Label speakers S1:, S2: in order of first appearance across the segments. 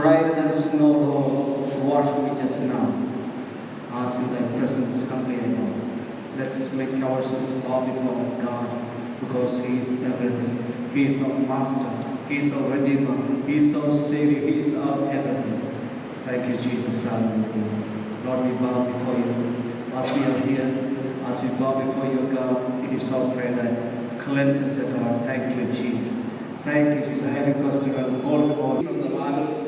S1: brighter than snow, Lord, wash me just now. As in thy presence humbly and Lord. Let's make ourselves bow before God, because He is everything. He is our Master. He is our Redeemer. He is our Savior. He is our everything. Thank you, Jesus. Hallelujah. Lord, we bow before you. As we are here, as we bow before you, God, it is our prayer that cleanses us, God. Thank you, Jesus. Thank you, Jesus. I request you to all from the Bible.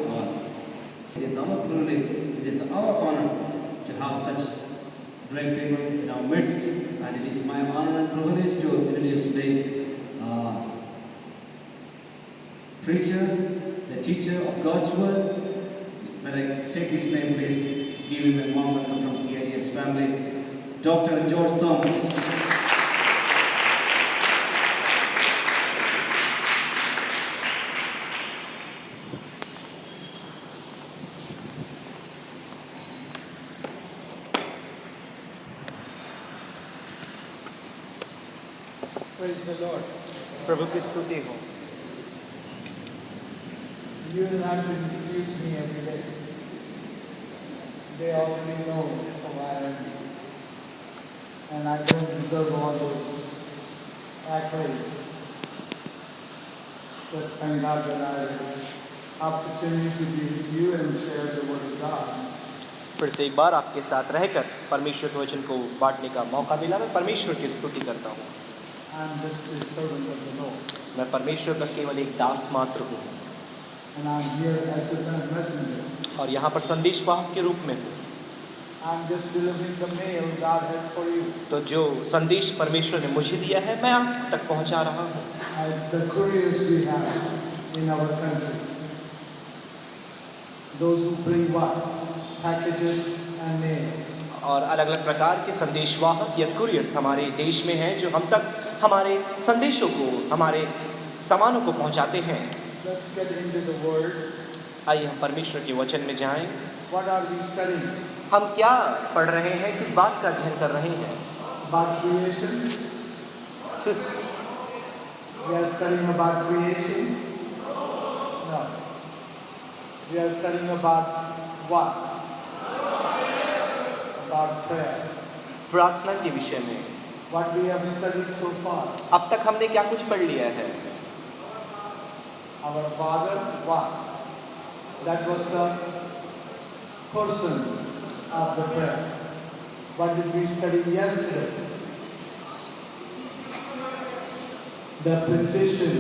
S1: It is our privilege, it is our honor to have such great people in our midst, and it is my honor and privilege to introduce today's preacher, the teacher of God's word. When I take his name, please give him a warm welcome from CIDS family, Dr. George Thomas.
S2: Praise the Lord.
S3: प्रभु की स्तुति हो।
S2: You and I introduce me every day. They already know who I am. And I don't deserve all those accolades. Just thank God that I have the opportunity to be with you and share the word of God.
S3: फिर से एक बार आपके साथ रहकर परमेश्वर के वचन को बांटने का मौका मिला। मैं परमेश्वर की स्तुति करता हूँ।
S2: I'm just a servant of the Lord.
S3: मैं परमेश्वर का केवल एक दास मात्र हूँ।
S2: And I'm here as a messenger.
S3: और यहाँ पर संदेशवाहक के रूप में हूँ।
S2: I'm just delivering the mail God has for you.
S3: तो जो संदेश परमेश्वर ने मुझे दिया है, मैं आप तक पहुँचा रहा हूँ।
S2: The couriers we have in our country, those who bring what? Packages and mail.
S3: और अलग अलग प्रकार के संदेशवाहक या कुरियर्स हमारे देश में हैं, जो हम तक हमारे संदेशों को, हमारे सामानों को पहुंचाते हैं।
S2: Let's get into the word.
S3: आइए हम परमेश्वर के वचन में जाएं।
S2: What are we studying?
S3: हम क्या पढ़ रहे हैं, किस बात का अध्ययन कर रहे हैं?
S2: About creation. We are studying about creation. No. We are studying about what? About prayer.
S3: प्रार्थना के विषय में।
S2: What we have studied so far.
S3: अब तक हमने क्या कुछ पढ़ लिया है?
S2: Our Father, what? That was the person of the prayer. What did we study yesterday? The petition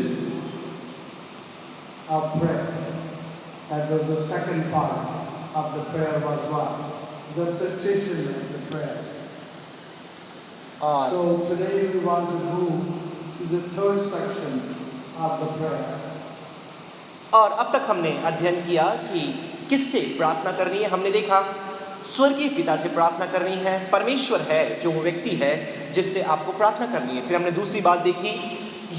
S2: of prayer. That was the second part of the prayer was what? The petition of the prayer. So today we want to move to the third section of the prayer.
S3: और अब तक हमने अध्ययन किया कि किससे प्रार्थना करनी है। हमने देखा स्वर्गीय पिता से प्रार्थना करनी है। परमेश्वर है जो वो व्यक्ति है जिससे आपको प्रार्थना करनी है। फिर हमने दूसरी बात देखी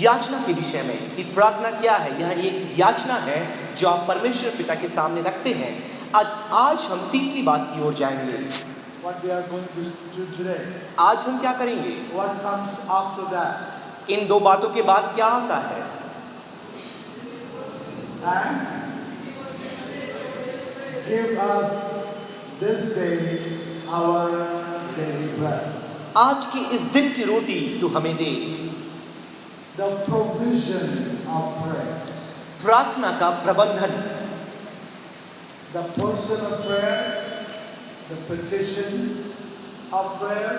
S3: याचना के विषय में कि प्रार्थना क्या है। यह एक याचना है जो आप परमेश्वर पिता के सामने रखते हैं। आज हम तीसरी बात की ओर जाएंगे।
S2: What we are going to do today?
S3: आज हम क्या करेंगे?
S2: What comes after that?
S3: इन दो बातों के बाद क्या आता है?
S2: And give us this day our daily bread.
S3: आज की इस दिन की रोटी तू हमें दे।
S2: The provision of prayer.
S3: प्रार्थना का प्रबंधन।
S2: The person of prayer, the petition of prayer.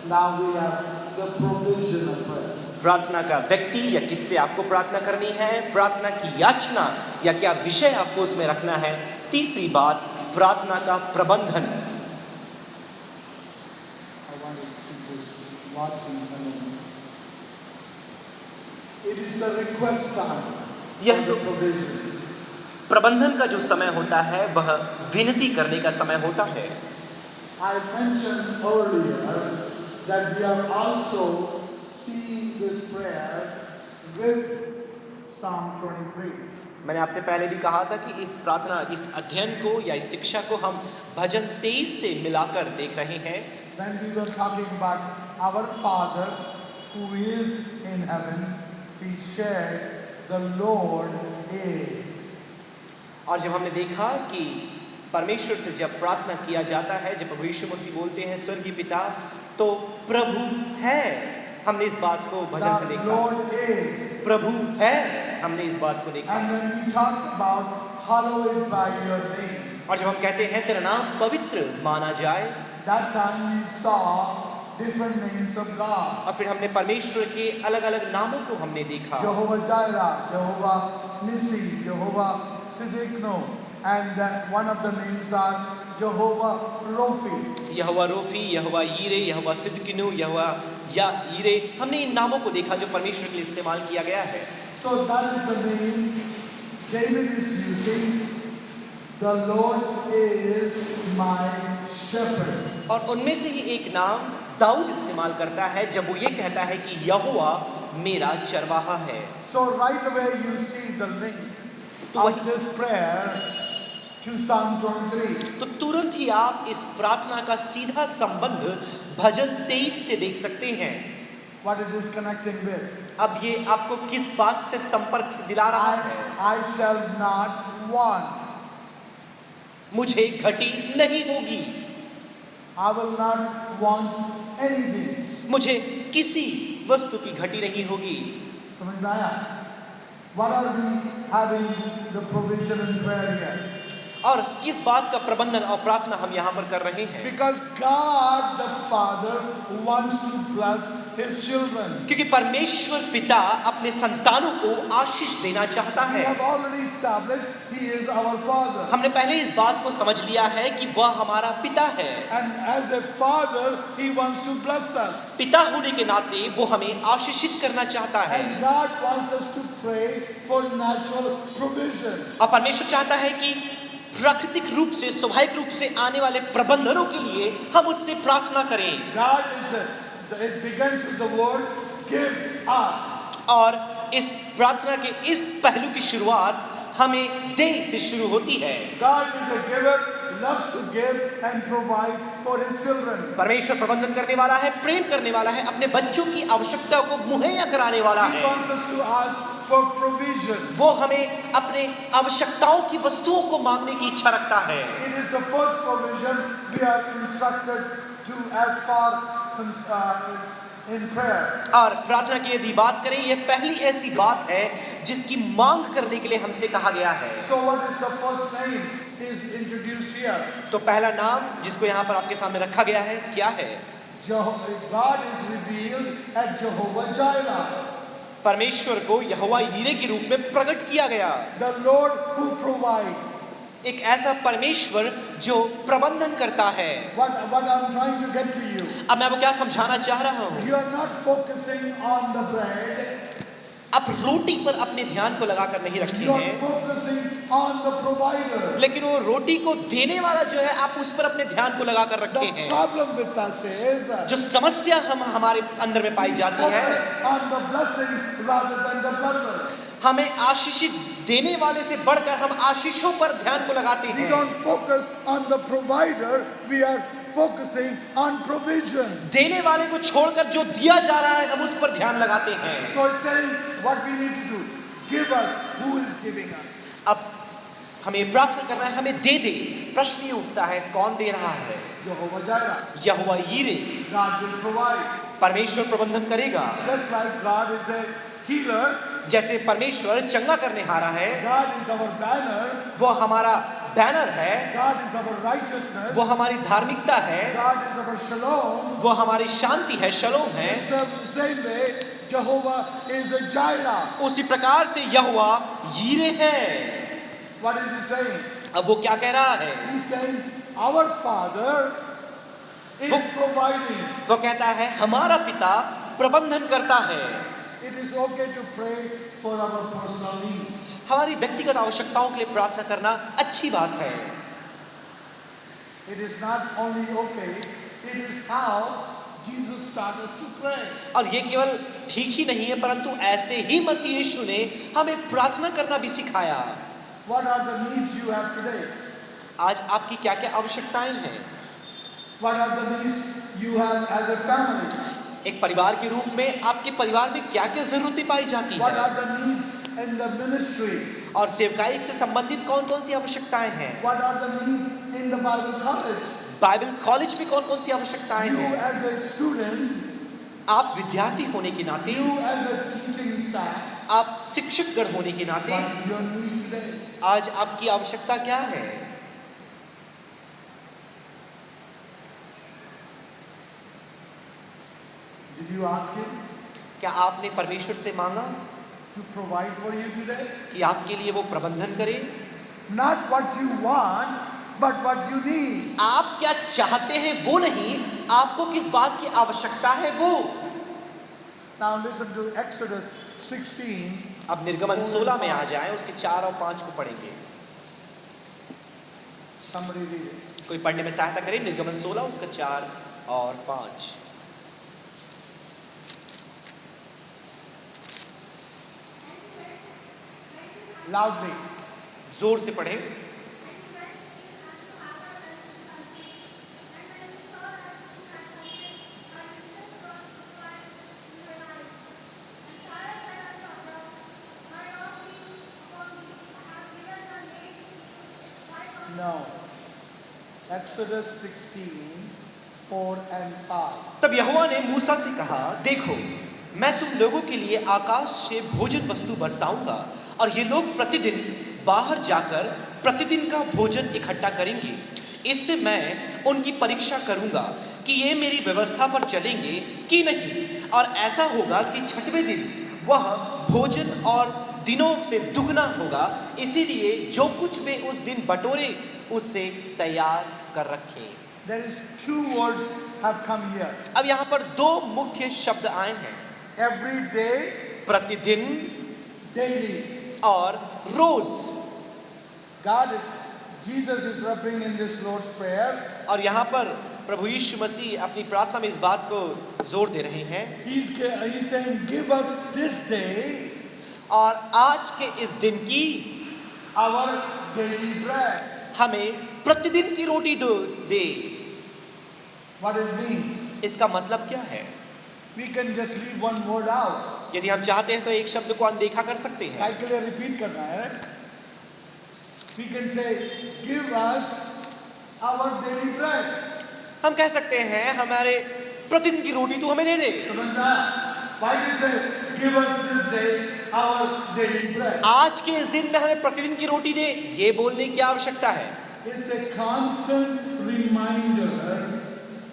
S2: Now we have the provision of prayer.
S3: प्रार्थना का व्यक्ति या किससे आपको प्रार्थना करनी है, प्रार्थना की याचना या क्या विषय आपको उसमें रखना है। तीसरी बात प्रार्थना का प्रबंधन।
S2: I want to keep this watching. It is the request time.
S3: यह तो
S2: provision.
S3: प्रबंधन का जो समय होता है वह विनती करने का समय होता है।
S2: I mentioned earlier that we are also seeing this prayer with Psalm 23.
S3: मैंने आपसे पहले भी कहा था कि इस प्रार्थना, इस अध्ययन को या इस शिक्षा को हम भजन 23 से मिलाकर देख रहे हैं।
S2: When we were talking about our Father who is in heaven, we shared the Lord is.
S3: और जब हमने देखा कि परमेश्वर से जब प्रार्थना किया जाता है, जब प्रभु यीशु मसीह बोलते हैं स्वर्गीय पिता, तो प्रभु है, हमने इस बात को भजन से
S2: The
S3: देखा।
S2: Lord is.
S3: प्रभु है, हमने इस बात को देखा।
S2: And when we talk about hallowed by your name,
S3: और जब हम कहते हैं तेरा नाम पवित्र माना जाए,
S2: that time we saw different names of God.
S3: और फिर हमने परमेश्वर के अलग अलग नामों को हमने देखा।
S2: Jehovah Jireh, Jehovah Nissi, Jehovah Siddiqno, and one of the names are Jehovah Rofi.
S3: यहोवा रोफी, यहोवा यीरे, यहोवा सिद्किनु, यहोवा या यीरे, हमने इन नामों को देखा जो परमेश्वर के लिए इस्तेमाल किया गया है।
S2: So that is the name David is using. The Lord is my shepherd.
S3: और उनमें से ही एक नाम दाऊद इस्तेमाल करता है जब वो ये कहता है कि यहोवा मेरा चरवाहा है।
S2: So right away you see the link
S3: तो
S2: of this prayer to Psalm 23.
S3: तो तुरंत ही आप इस प्रार्थना का सीधा संबंध भजन 23 से देख सकते हैं।
S2: What it is connecting with.
S3: अब ये आपको किस बात से संपर्क दिला रहा है?
S2: I shall not want.
S3: मुझे घटी नहीं होगी,
S2: I will not want anything.
S3: मुझे किसी वस्तु की घटी नहीं होगी।
S2: समझ में आया? What are we having the provision in prayer here?
S3: और किस बात का प्रबंधन और प्रार्थना हम यहाँ पर कर रहे हैं?
S2: Because God the Father wants to bless His children.
S3: क्योंकि परमेश्वर पिता अपने संतानों को आशीष देना चाहता
S2: We
S3: है।
S2: have already established He is our Father.
S3: हमने पहले इस बात को समझ लिया है कि वह हमारा पिता है।
S2: And as a Father, He wants to bless us.
S3: पिता होने के नाते वो हमें आशीषित करना चाहता है।
S2: And God wants us to pray for natural provision.
S3: और परमेश्वर चाहता है कि प्राकृतिक रूप से, स्वाभाविक रूप से आने वाले प्रबंधनों के लिए हम उससे प्रार्थना करें।
S2: God is it begins with the word give us.
S3: और इस प्रार्थना के इस पहलू की शुरुआत हमें दे से शुरू होती है।
S2: God is a giver, loves to give and provide for His children.
S3: परमेश्वर प्रबंधन करने वाला है, प्रेम करने वाला है, अपने बच्चों की आवश्यकताओं को मुहैया कराने वाला
S2: He
S3: है।
S2: wants us to ask for provision.
S3: वो हमें अपने आवश्यकताओं की वस्तुओं को मांगने की इच्छा रखता है।
S2: It is the first provision we are instructed to as far in prayer.
S3: और प्रार्थना की यदि बात करें, यह पहली ऐसी बात है जिसकी मांग करने के लिए हमसे कहा गया है।
S2: So what is the first name is introduced here?
S3: तो पहला नाम जिसको यहाँ पर आपके सामने रखा गया है क्या है?
S2: God is revealed as Jehovah Jireh.
S3: परमेश्वर को यहोवा यीरे के रूप में प्रकट किया गया।
S2: The Lord who provides.
S3: एक ऐसा परमेश्वर जो प्रबंधन करता है।
S2: What I'm trying to get to you.
S3: अब मैं वो क्या समझाना चाह रहा हूँ?
S2: You are not focusing on the bread.
S3: आप रोटी पर अपने ध्यान को लगाकर नहीं रखे
S2: You are
S3: हैं,
S2: focusing on the provider.
S3: लेकिन वो रोटी को देने वाला जो है आप उस पर अपने ध्यान को लगाकर रखे
S2: The
S3: हैं।
S2: problem with us is
S3: जो समस्या हमारे अंदर में पाई जाती है,
S2: focus on the blessing rather than the blesser.
S3: हमें आशीषित देने वाले से बढ़कर हम आशीषों पर ध्यान को लगाते
S2: We
S3: हैं।
S2: don't focus on the provider, we are focusing on provision.
S3: देने वाले को छोड़कर जो दिया जा रहा है हम उस पर ध्यान लगाते हैं।
S2: So it's saying what we need to do. Give us who is giving us.
S3: अब हमें प्रार्थना करना है, हमें दे दे। प्रश्न ये उठता है, कौन दे रहा है?
S2: Jehovah Jireh.
S3: Jehovah यीरे,
S2: God will provide.
S3: परमेश्वर प्रबंधन करेगा।
S2: Just like God is a healer,
S3: जैसे परमेश्वर चंगा करने हारा है,
S2: God is our banner,
S3: वो हमारा बैनर है,
S2: God is our righteousness,
S3: वो हमारी धार्मिकता है,
S2: God is our shalom.
S3: वो हमारी शांति है, शलोम है।
S2: Same way, Jehovah is a Jireh.
S3: उसी प्रकार से यहोवा यीरे है।
S2: What is he saying?
S3: अब वो क्या कह रहा है?
S2: He's saying our Father is providing.
S3: वो कहता है हमारा पिता प्रबंधन करता है।
S2: It is okay to pray for our personal needs.
S3: हमारी व्यक्तिगत आवश्यकताओं के लिए प्रार्थना करना अच्छी बात है।
S2: It is not only okay, it is how Jesus taught us to pray.
S3: और ये केवल ठीक ही नहीं है, परंतु ऐसे ही मसीह यीशु ने हमें प्रार्थना करना भी सिखाया।
S2: What are the needs you have today?
S3: आज आपकी क्या क्या आवश्यकताएं हैं?
S2: What are the needs you have as a family?
S3: एक परिवार के रूप में आपके परिवार में क्या क्या जरूरतें पाई जाती
S2: What
S3: है?
S2: are the needs in the ministry?
S3: और सेवकाई से संबंधित कौन कौन सी आवश्यकताएं हैं?
S2: What are the needs in the Bible college?
S3: Bible college में कौन कौन सी आवश्यकताएं
S2: You
S3: हैं?
S2: as a student,
S3: आप विद्यार्थी होने के नाते,
S2: you as a teaching staff,
S3: आप शिक्षकगण होने के नाते,
S2: what is your need today?
S3: आज आपकी आवश्यकता क्या है?
S2: Did you ask him
S3: क्या आपने परमेश्वर से मांगा
S2: to provide for you today?
S3: कि आपके लिए वो प्रबंधन करे?
S2: Not what you want, but what you need.
S3: आप क्या चाहते हैं वो नहीं, आपको किस बात की आवश्यकता है वो।
S2: Now listen to Exodus 16.
S3: अब निर्गमन 16 में आ जाएं, उसके 4 और 5 को पढ़ेंगे।
S2: Somebody read it.
S3: कोई पढ़ने में सहायता करे, निर्गमन 16 उसका 4 और 5।
S2: Loudly.
S3: जोर से पढ़ें।
S2: No. Exodus 16, 4 and 5.
S3: तब यहोवा ने मूसा से कहा, देखो मैं तुम लोगों के लिए आकाश से भोजन वस्तु बरसाऊंगा और ये लोग प्रतिदिन बाहर जाकर प्रतिदिन का भोजन इकट्ठा करेंगे। इससे मैं उनकी परीक्षा करूंगा कि ये मेरी व्यवस्था पर चलेंगे कि नहीं, और ऐसा होगा कि छठवें दिन वह भोजन और दिनों से दुगना होगा, इसीलिए जो कुछ वे उस दिन बटोरे उससे तैयार कर रखें।
S2: There is 2 words have come here.
S3: अब यहाँ पर 2 मुख्य शब्द आए हैं,
S2: Every day,
S3: प्रतिदिन
S2: daily.
S3: और रोज।
S2: God, Jesus is referring in this Lord's Prayer.
S3: और यहाँ पर प्रभु यीशु मसीह अपनी प्रार्थना में इस बात को जोर दे रहे हैं,
S2: He's saying, give us this day
S3: और आज के इस दिन की
S2: our daily bread.
S3: हमें प्रतिदिन की रोटी दे।
S2: What it means?
S3: इसका मतलब क्या है?
S2: We can just leave one word out.
S3: यदि हम चाहते हैं तो एक शब्द को अनदेखा कर सकते हैं।
S2: काय के लिए repeat करना है? We can say, give us our daily bread.
S3: हम कह सकते हैं हमारे प्रतिदिन की रोटी तू हमें दे दे।
S2: समझना? Why do you say, give us this day our daily bread?
S3: आज के इस दिन में हमें प्रतिदिन की रोटी दे, ये बोलने की आवश्यकता है।
S2: It's a constant reminder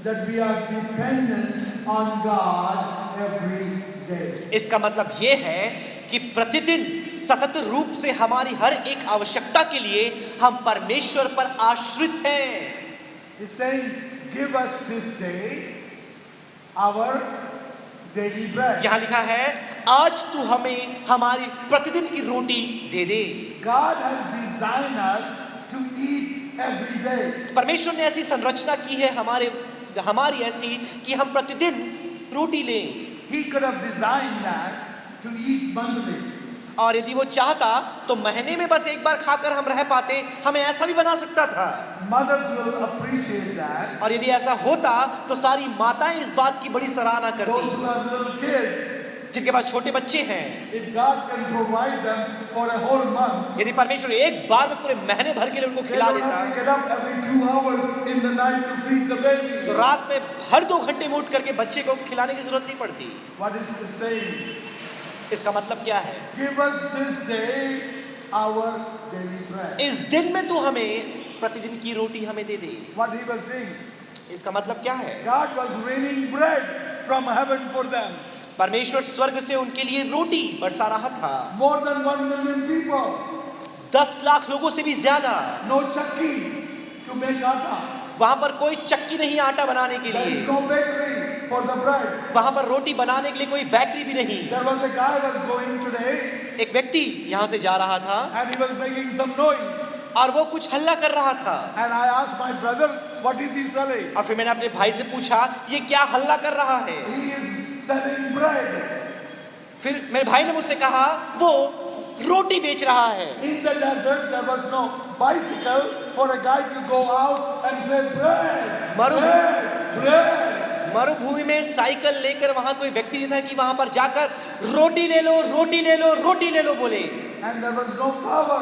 S2: that we are dependent on God every day.
S3: इसका मतलब ये है कि प्रतिदिन सतत रूप से हमारी हर एक आवश्यकता के लिए हम परमेश्वर पर आश्रित हैं।
S2: He's saying, give us this day our daily bread.
S3: यहाँ लिखा है, आज तू हमें हमारी प्रतिदिन की रोटी दे दे।
S2: God has designed us to eat every day.
S3: परमेश्वर ने ऐसी संरचना की है हमारी ऐसी कि हम प्रतिदिन रोटी लें।
S2: He could have designed that to eat monthly.
S3: और यदि वो चाहता तो महीने में बस एक बार खाकर हम रह पाते, हमें ऐसा भी बना सकता था।
S2: Mothers will appreciate that.
S3: और यदि ऐसा होता तो सारी माताएं इस बात की बड़ी सराहना
S2: Those
S3: करती,
S2: who have little kids,
S3: जिनके पास छोटे बच्चे हैं।
S2: if God can provide them for a whole month,
S3: यदि परमेश्वर एक बार में पूरे महीने भर के लिए उनको
S2: they
S3: खिला
S2: don't have to
S3: देता,
S2: get up every 2 hours in the night to feed the baby.
S3: तो रात में हर 2 घंटे में उठ करके बच्चे को खिलाने की जरूरत नहीं पड़ती।
S2: What is he saying?
S3: इसका मतलब क्या है?
S2: Give us this day our daily bread.
S3: इस दिन में तू हमें प्रतिदिन की रोटी हमें दे दे।
S2: What he was doing?
S3: इसका मतलब क्या है?
S2: God was raining bread from heaven for them.
S3: परमेश्वर स्वर्ग से उनके लिए रोटी बरसा रहा था।
S2: More than 1 million people.
S3: 10 lakh लोगों से भी ज्यादा।
S2: No chakki to make atta.
S3: वहां पर कोई चक्की नहीं आटा बनाने के
S2: There
S3: लिए,
S2: is no bakery for the bread.
S3: वहां पर रोटी बनाने के लिए कोई बेकरी भी नहीं।
S2: There was a guy was going today
S3: एक व्यक्ति यहाँ से जा रहा था
S2: and he was making some noise.
S3: और वो कुछ हल्ला कर रहा था,
S2: And I asked my brother, what is he selling?
S3: और फिर मैंने अपने भाई से पूछा ये क्या हल्ला कर रहा है।
S2: He is selling bread.
S3: फिर मेरे भाई ने मुझसे कहा वो रोटी बेच रहा है।
S2: In the desert there was no bicycle for a guy to go out and say bread,
S3: Maru-
S2: bread, bread,
S3: मरुभूमि में साइकिल लेकर वहां कोई व्यक्ति नहीं था कि वहां पर जाकर रोटी ले लो, रोटी ले लो, रोटी ले लो बोले।
S2: And there was no flour.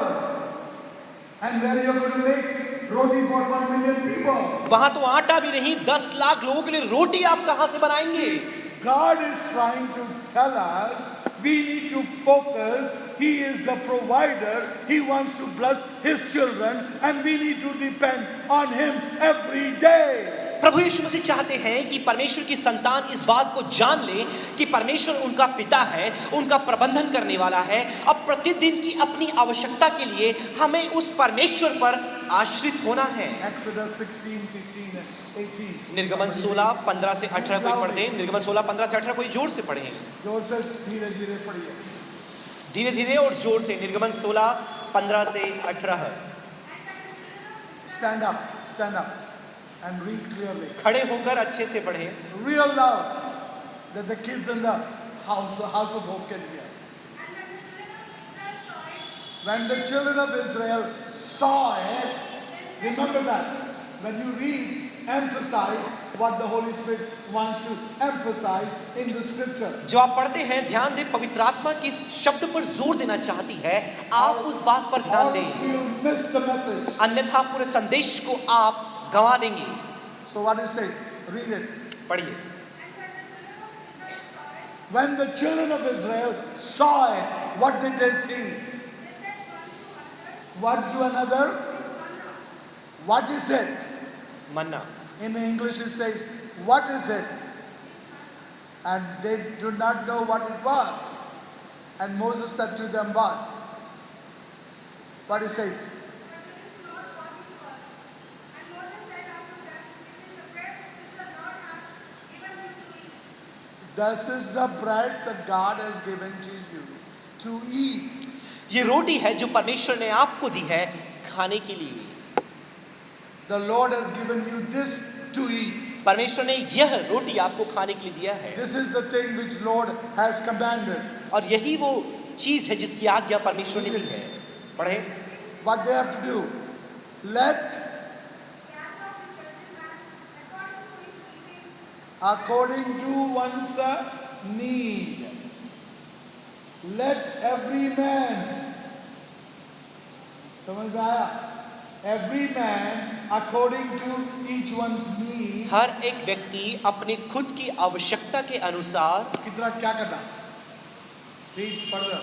S2: And where you are going to make roti for 1 million people?
S3: वहां तो आटा भी नहीं, 10 लाख लोगों के लिए रोटी आप कहां से बनाएंगे?
S2: God is trying to tell us we need to focus. He is the provider. He wants to bless His children and we need to depend on Him every day.
S3: प्रभु यीशु मसीह चाहते हैं कि परमेश्वर की संतान इस बात को जान ले कि परमेश्वर उनका पिता है, उनका प्रबंधन करने वाला है। अब प्रतिदिन की अपनी आवश्यकता के लिए हमें उस परमेश्वर पर आश्रित होना है।
S2: Exodus 16, 15 and 18.
S3: निर्गमन 16, 15 से 18 कोई पढ़ दे। निर्गमन 16, 15 से 18 कोई जोर से पढ़े।
S2: जोर से धीरे धीरे पढ़िए।
S3: धीरे धीरे और जोर से। निर्गमन 16, 15 से 18।
S2: Stand up and read clearly.
S3: खड़े होकर अच्छे से पढ़े।
S2: Real loud that the kids in the house of hope can hear. When the children of Israel saw it, remember that. When you read, emphasize what the Holy Spirit wants to emphasize in the scripture.
S3: जो आप पढ़ते हैं ध्यान दें, पवित्र आत्मा किस शब्द पर जोर देना चाहती है, आप उस बात पर ध्यान
S2: Or else
S3: दें,
S2: you will miss the message.
S3: अन्यथा पूरे संदेश को आप गंवा देंगे।
S2: So what it says, read it.
S3: पढ़िए।
S2: When the children of Israel saw it, what did they see? One to another. What is it?
S3: Manna.
S2: In English it says, what is it? And they do not know what it was. And Moses said to them, what? What it says? This is the bread that God has given to you to eat.
S3: ये रोटी है जो परमेश्वर ने आपको दी है खाने के लिए।
S2: The Lord has given you this to eat.
S3: परमेश्वर ने यह रोटी आपको खाने के लिए दिया है।
S2: This is the thing which Lord has commanded.
S3: और यही वो चीज है जिसकी आज्ञा परमेश्वर ने दी है। पढ़े।
S2: What they have to do? Let according to one's need. Let every man. समझ में आया? Every man according to each one's need.
S3: हर एक व्यक्ति अपनी खुद की आवश्यकता के अनुसार
S2: कितना क्या करना? Read further.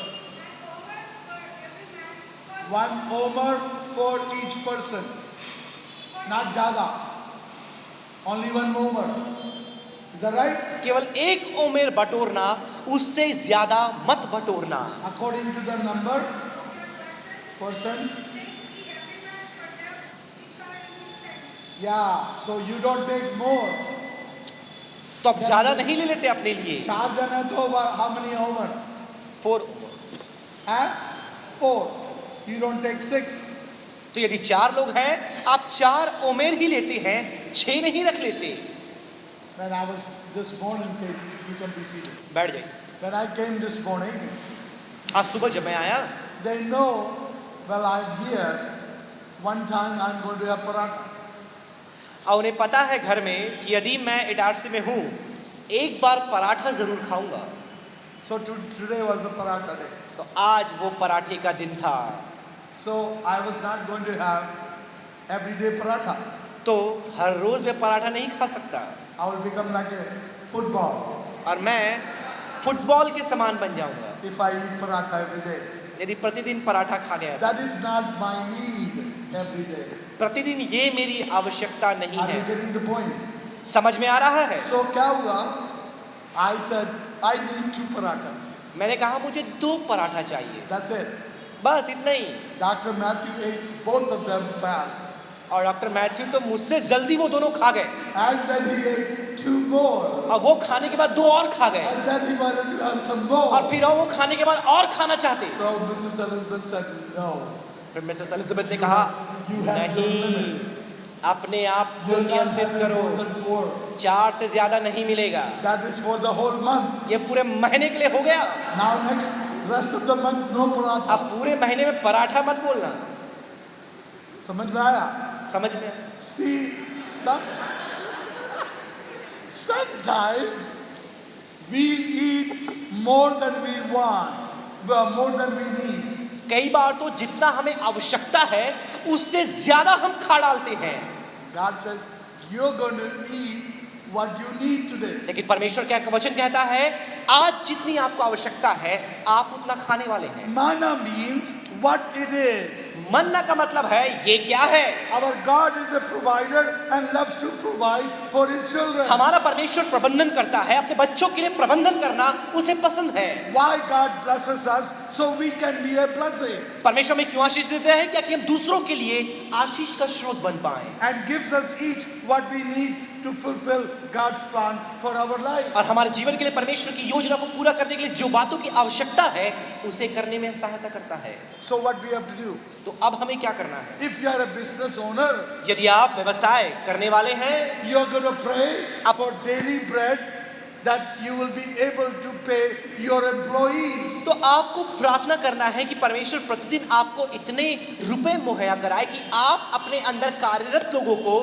S2: 1 omer for each person. Not ज़्यादा. Only 1 omer. Is that right?
S3: केवल एक ओमेर बटोरना, उससे ज्यादा मत बटोरना।
S2: According to the number person. Yeah, so you don't take more.
S3: तो आप ज्यादा नहीं ले लेते अपने लिए।
S2: 4 जन है तो how many omer?
S3: 4।
S2: Huh? 4. You don't take 6.
S3: तो यदि 4 लोग हैं, आप 4 ओमेर ही लेते हैं, 6 नहीं रख लेते।
S2: When I was this morning, you can be seated.
S3: बैठ जाइए।
S2: When I came this morning,
S3: आज सुबह जब मैं आया,
S2: they know, well, I'm here. One time I'm going to have paratha.
S3: और उन्हें पता है घर में कि यदि मैं इटारसी में हूँ, एक बार पराठा जरूर खाऊंगा।
S2: So today was the paratha day.
S3: तो आज वो पराठे का दिन था।
S2: So I was not going to have everyday paratha.
S3: तो हर रोज मैं पराठा नहीं खा सकता।
S2: I will become like a football
S3: और मैं फुटबॉल के समान बन जाऊंगा
S2: if I eat paratha every day.
S3: यदि प्रतिदिन पराठा खा गया।
S2: That is not my need every day.
S3: प्रतिदिन ये मेरी आवश्यकता नहीं
S2: Are you
S3: है।
S2: getting the point?
S3: समझ में आ रहा है?
S2: So क्या हुआ? I said I need 2 parathas.
S3: मैंने कहा मुझे 2 पराठा चाहिए,
S2: That's it.
S3: बस इतना ही।
S2: Dr. Matthew ate both of them fast.
S3: और डॉक्टर मैथ्यू तो मुझसे जल्दी वो दोनों खा गए,
S2: And then he ate 2 more.
S3: और वो खाने के बाद 2 और खा गए,
S2: And then he wanted to have some more.
S3: और फिर वो खाने के बाद और खाना चाहते।
S2: So Mrs. Elizabeth said, no.
S3: फिर मिसेस एलिजाबेथ ने कहा,
S2: You have no
S3: नहीं,
S2: limit.
S3: अपने आप को
S2: You're not
S3: नियंत्रित
S2: having
S3: करो,
S2: more than 4.
S3: 4 से ज्यादा नहीं मिलेगा।
S2: That is for the whole month.
S3: ये पूरे महीने के लिए हो गया।
S2: Now rest of the month, no paratha.
S3: अब पूरे महीने में पराठा मत बोलना।
S2: समझ में आया?
S3: समझ में?
S2: See, Sometimes we eat more than we want, more than we need.
S3: कई बार तो जितना हमें आवश्यकता है उससे ज्यादा हम खा डालते हैं।
S2: God says, you're going to eat what you need today.
S3: लेकिन परमेश्वर क्या वचन कहता है, आज जितनी आपको आवश्यकता है आप उतना खाने वाले हैं।
S2: Manna means what it is.
S3: मन्ना का मतलब है ये क्या है।
S2: Our God is a provider and loves to provide for his children.
S3: हमारा परमेश्वर प्रबंधन करता है, अपने बच्चों के लिए प्रबंधन करना उसे पसंद है।
S2: Why God blesses us so we can be a blessing,
S3: परमेश्वर में क्यों आशीष देते हैं, क्या कि हम दूसरों के लिए आशीष का स्रोत बन पाए।
S2: and gives us each what we need to fulfill God's plan for our life.
S3: और हमारे जीवन के लिए परमेश्वर की योजना को पूरा करने के लिए जो बातों की आवश्यकता है उसे करने में सहायता करता है।
S2: So what we have to do?
S3: तो अब हमें क्या करना है?
S2: If you are a business owner,
S3: यदि आप व्यवसाय करने वाले हैं,
S2: you are going to pray for daily bread that you will be able to pay your employees.
S3: तो आपको प्रार्थना करना है कि परमेश्वर प्रतिदिन आपको इतने रुपए मुहैया कराए कि आप अपने अंदर कार्यरत लोगों को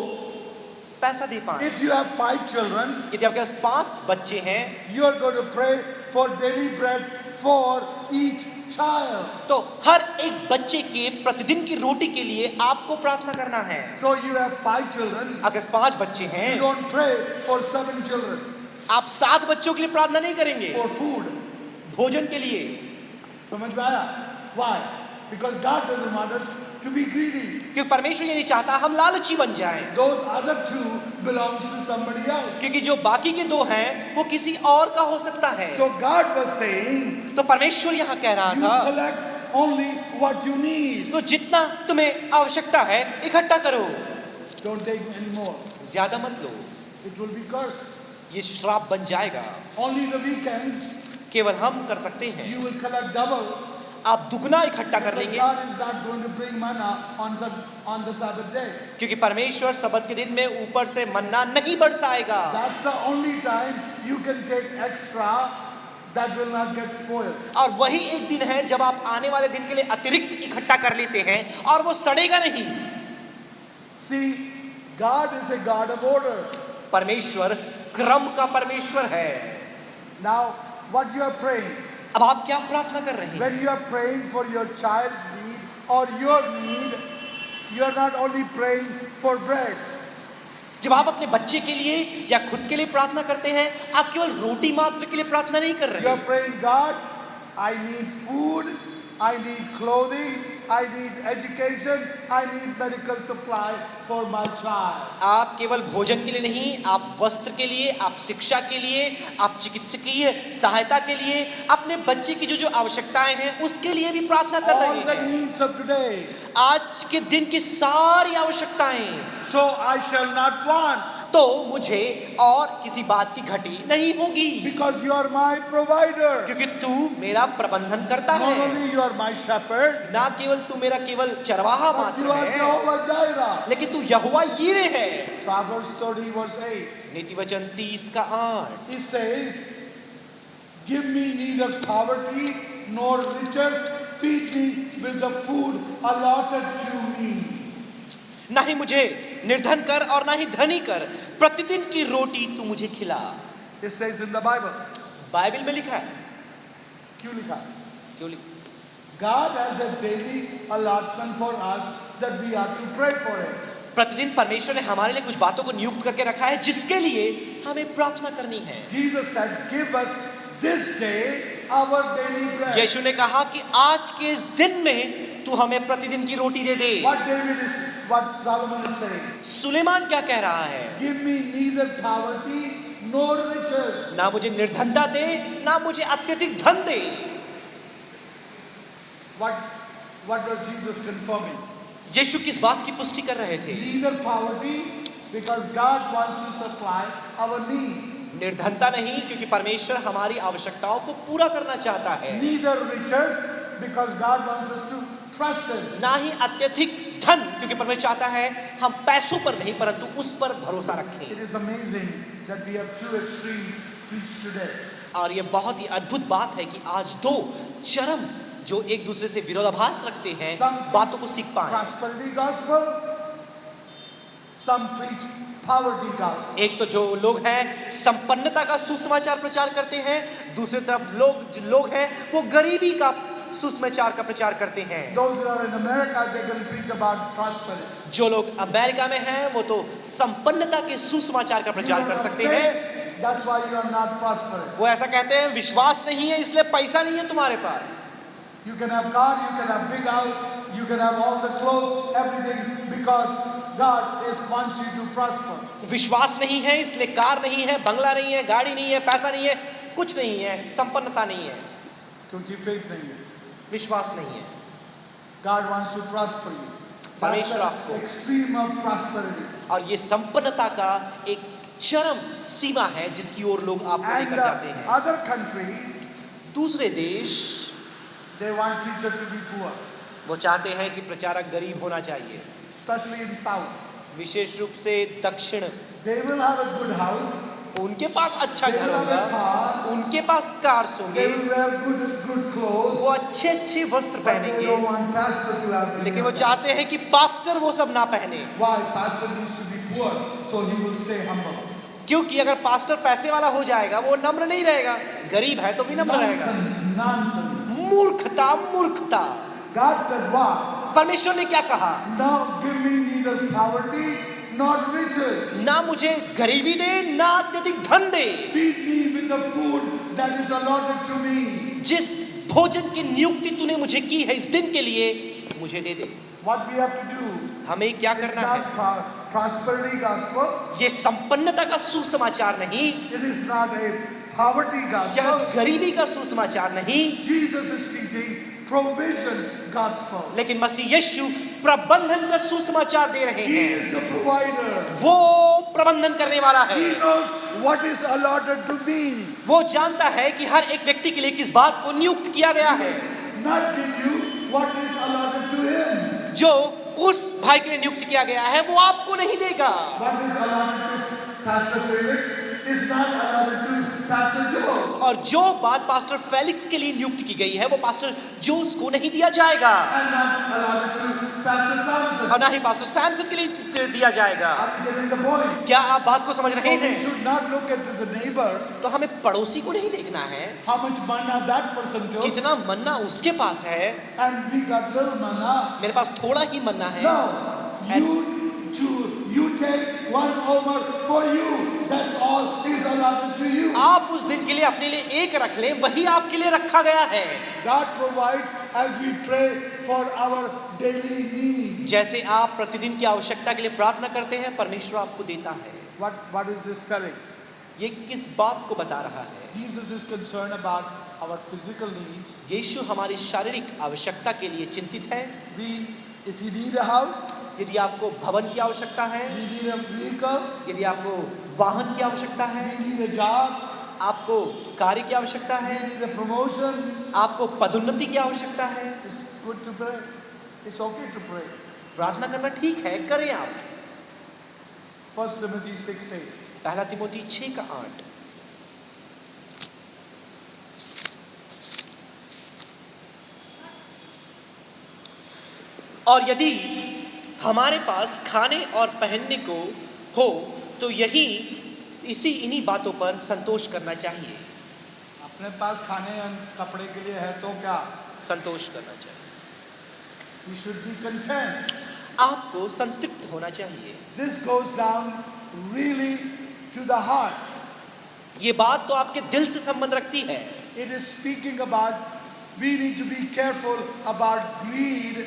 S3: पैसा दे पाएं।
S2: If you have 5 children,
S3: यदि आपके पास 5 बच्चे हैं,
S2: you are going to pray for daily bread for each child.
S3: तो हर एक बच्चे के प्रतिदिन की रोटी के लिए आपको प्रार्थना करना है।
S2: So you have 5 children,
S3: अगर 5 बच्चे हैं,
S2: you don't pray for 7 children
S3: आप 7 बच्चों के लिए प्रार्थना नहीं करेंगे
S2: for food.
S3: भोजन के लिए।
S2: समझ में आया? Why? Because God doesn't want us to be greedy.
S3: क्योंकि परमेश्वर ये नहीं चाहता हम लालची बन जाएं।
S2: Those other 2 belongs to somebody else.
S3: क्योंकि जो बाकी के 2 हैं वो किसी और का हो सकता है।
S2: So God was saying,
S3: तो परमेश्वर यहाँ कह रहा
S2: you
S3: था,
S2: collect only what you need.
S3: तो जितना तुम्हें आवश्यकता है इकट्ठा करो,
S2: Don't take any more.
S3: ज्यादा मत लो,
S2: It will be cursed.
S3: ये श्राप बन जाएगा।
S2: Only the weekends
S3: केवल हम कर सकते हैं,
S2: you will collect double.
S3: आप दुगना इकट्ठा कर
S2: Because
S3: लेंगे।
S2: God is not going to bring manna on the Sabbath day.
S3: क्योंकि परमेश्वर सबत के दिन में ऊपर से मन्ना नहीं बरसाएगा।
S2: That's the only time you can take extra that will not get spoiled.
S3: और वही एक दिन है जब आप आने वाले दिन के लिए अतिरिक्त इकट्ठा कर लेते हैं और वो सड़ेगा नहीं।
S2: See, God is a God of order.
S3: परमेश्वर क्रम का परमेश्वर है।
S2: Now, what you are praying,
S3: अब आप क्या प्रार्थना कर रहे हैं?
S2: when you are praying for your child's need or your need, you are not only praying for bread.
S3: जब आप अपने बच्चे के लिए या खुद के लिए प्रार्थना करते हैं, आप केवल रोटी मात्र के लिए प्रार्थना नहीं कर
S2: You
S3: रहे
S2: are praying, God, I need food, I need clothing, I need education, I need medical supply for my child.
S3: आप केवल भोजन के लिए नहीं, आप वस्त्र के लिए, आप शिक्षा के लिए, आप चिकित्सकीय सहायता के लिए, अपने बच्चे की जो आवश्यकताएं हैं उसके लिए भी प्रार्थना कर
S2: All
S3: रहे
S2: the
S3: हैं।
S2: needs of today.
S3: आज के दिन की सारी आवश्यकताएं,
S2: So I shall not want,
S3: तो मुझे और किसी बात की घटी नहीं होगी,
S2: because you are my provider.
S3: क्योंकि तू मेरा प्रबंधन करता
S2: Not
S3: है।
S2: only you are my shepherd,
S3: ना केवल तू मेरा केवल चरवाहा
S2: but
S3: मात्र
S2: you are
S3: है,
S2: Jehovah Jireh.
S3: लेकिन तू यहोवा यीरे है।
S2: Proverbs 30 verse 8.
S3: नीतिवचन 30 का 8।
S2: It says, give me neither poverty nor riches, feed me with the food allotted to me.
S3: ना ही मुझे निर्धन कर और ना ही धनी कर, प्रतिदिन की रोटी तू मुझे खिला।
S2: It says in the Bible.
S3: Bible में लिखा है।
S2: क्यों लिखा है?
S3: क्यों लिखा?
S2: God has a daily allotment for us that we are to pray for it.
S3: प्रतिदिन परमेश्वर ने हमारे लिए कुछ बातों को नियुक्त करके रखा है जिसके लिए हमें प्रार्थना करनी है।
S2: Jesus said, give us this day our daily bread.
S3: यीशु ने कहा कि आज के इस दिन में तू हमें प्रतिदिन की रोटी दे दे।
S2: What Solomon is saying.
S3: Suleman क्या कह रहा है?
S2: Give me neither poverty nor riches.
S3: ना मुझे निर्धनता दे, ना मुझे अत्यधिक धन दे।
S2: What was Jesus confirming?
S3: यीशु किस बात की पुष्टि कर रहे थे?
S2: Neither poverty, because God wants to supply our needs.
S3: निर्धनता नहीं, क्योंकि परमेश्वर हमारी आवश्यकताओं को पूरा करना चाहता है।
S2: Neither riches, because God wants us to trust Him.
S3: ना ही अत्यधिक धन, क्योंकि परमेश्वर चाहता है हम पैसों पर नहीं परंतु उस पर भरोसा रखें।
S2: It is amazing that we have two extremes preached today.
S3: और ये बहुत ही अद्भुत बात है कि आज 2 चरम जो एक दूसरे से विरोधाभास रखते हैं
S2: Some
S3: बातों को सीख पाए।
S2: prosperity gospel, Some preach poverty gospel.
S3: एक तो जो लोग हैं संपन्नता का सुसमाचार प्रचार करते हैं, दूसरी तरफ लोग हैं वो गरीबी का सुसमाचार का प्रचार करते हैं।
S2: Those who are in America, they can preach about prosperity.
S3: जो लोग अमेरिका में हैं वो तो संपन्नता के सुसमाचार का
S2: You
S3: प्रचार
S2: don't
S3: कर
S2: have
S3: सकते हैं।
S2: faith, that's why you are not prospering.
S3: वो ऐसा कहते हैं विश्वास नहीं है इसलिए पैसा नहीं है तुम्हारे पास।
S2: You can have car, you can have big house, you can have all the clothes, everything, because God wants you to prosper.
S3: विश्वास नहीं है इसलिए कार नहीं है, बंगला नहीं है, गाड़ी नहीं है, पैसा नहीं है, कुछ नहीं है, संपन्नता नहीं है,
S2: क्योंकि faith नहीं है.
S3: विश्वास नहीं है।
S2: God wants to prosper you. That's
S3: परमेश्वर आपको
S2: the extreme of prosperity.
S3: और ये संपन्नता का एक चरम सीमा है जिसकी ओर लोग आपको
S2: And
S3: लेकर जाते हैं।
S2: other countries,
S3: दूसरे देश
S2: they want preacher to be poor,
S3: वो चाहते हैं कि प्रचारक गरीब होना चाहिए,
S2: especially in South.
S3: विशेष रूप से दक्षिण।
S2: They will have a good house,
S3: उनके पास अच्छा
S2: they
S3: घर
S2: will have a
S3: होगा,
S2: car,
S3: उनके पास कार्स
S2: they
S3: होंगे,
S2: will wear good
S3: वो
S2: clothes,
S3: अच्छे अच्छे वस्त्र
S2: but they don't
S3: पहनेंगे,
S2: want pastor to have any
S3: लेकिन वो
S2: of that.
S3: चाहते हैं कि पास्टर वो सब ना पहने,
S2: Why? Pastor needs to be poor, so he will stay humble.
S3: क्योंकि अगर पास्टर पैसे वाला हो जाएगा वो नम्र नहीं रहेगा, गरीब है तो भी नम्र रहेगा।
S2: Nonsense.
S3: मूर्खता मूर्खता।
S2: God said, what?
S3: परमेश्वर ने क्या कहा?
S2: Now give me neither poverty nor riches.
S3: ना मुझे गरीबी दे ना अत्यधिक धन दे,
S2: Feed me with the food that is allotted to me.
S3: जिस भोजन की नियुक्ति तूने मुझे की है इस दिन के लिए मुझे दे दे।
S2: What we have to do
S3: हमें क्या
S2: is
S3: करना है?
S2: not prosperity gospel.
S3: ये संपन्नता का सुसमाचार नहीं,
S2: It is not a poverty
S3: यह
S2: gospel.
S3: गरीबी का सुसमाचार नहीं,
S2: Jesus is teaching provision gospel.
S3: लेकिन मसीह यीशु प्रबंधन का सुसमाचार दे रहे
S2: He
S3: हैं।
S2: is the provider.
S3: वो प्रबंधन करने वाला है।
S2: He knows what is allotted to me.
S3: वो जानता है कि हर एक व्यक्ति के लिए किस बात को नियुक्त किया गया है।
S2: Not give you what is allotted to him.
S3: जो उस भाई के लिए नियुक्त किया गया है वो आपको नहीं देगा।
S2: What is allotted to Pastor Felix is not allotted to Pastor Joe.
S3: और जो बात पास्टर फेलिक्स के लिए नियुक्त की गई है वो पास्टर जोस को नहीं दिया जाएगा,
S2: And not allotted to Pastor Samson.
S3: और ना ही पास्टर सैमसन के लिए दिया जाएगा।
S2: Are you getting the point?
S3: क्या आप बात को समझ
S2: So
S3: रहे
S2: we
S3: हैं?
S2: should not look at the neighbor,
S3: तो हमें पड़ोसी को नहीं देखना है
S2: how much manna that person took,
S3: कितना मन्ना उसके पास है,
S2: and we got little manna.
S3: मेरे पास थोड़ा ही मन्ना है।
S2: No, you take one homer for you. That's all is allotted to you.
S3: आप उस दिन के लिए अपने लिए एक रख लें, वही आपके लिए रखा गया है।
S2: God provides as we pray for our daily needs.
S3: जैसे आप प्रतिदिन की आवश्यकता के लिए प्रार्थना करते हैं परमेश्वर आपको देता है।
S2: What is this telling?
S3: ये किस बात को बता रहा है?
S2: Jesus is concerned about our physical needs.
S3: यीशु हमारी शारीरिक आवश्यकता के लिए चिंतित है।
S2: If you need a house,
S3: यदि आपको भवन की आवश्यकता है,
S2: you need a vehicle,
S3: यदि आपको वाहन की आवश्यकता है,
S2: you need a job,
S3: आपको कार्य की आवश्यकता है,
S2: you need a promotion,
S3: आपको पदोन्नति की आवश्यकता है,
S2: it's good to pray. It's okay to pray.
S3: प्रार्थना करना ठीक है, करें आप।
S2: 1 Timothy 6:8.
S3: पहला तिमोथी 6:8। और यदि हमारे पास खाने और पहनने को हो तो इन्हीं बातों पर संतोष करना चाहिए।
S2: अपने पास खाने और कपड़े के लिए है तो क्या?
S3: संतोष करना चाहिए।
S2: We should be content.
S3: आपको संतृप्त होना चाहिए।
S2: This goes down really to the heart.
S3: ये बात तो आपके दिल से संबंध रखती है।
S2: It is speaking about we need to be careful about greed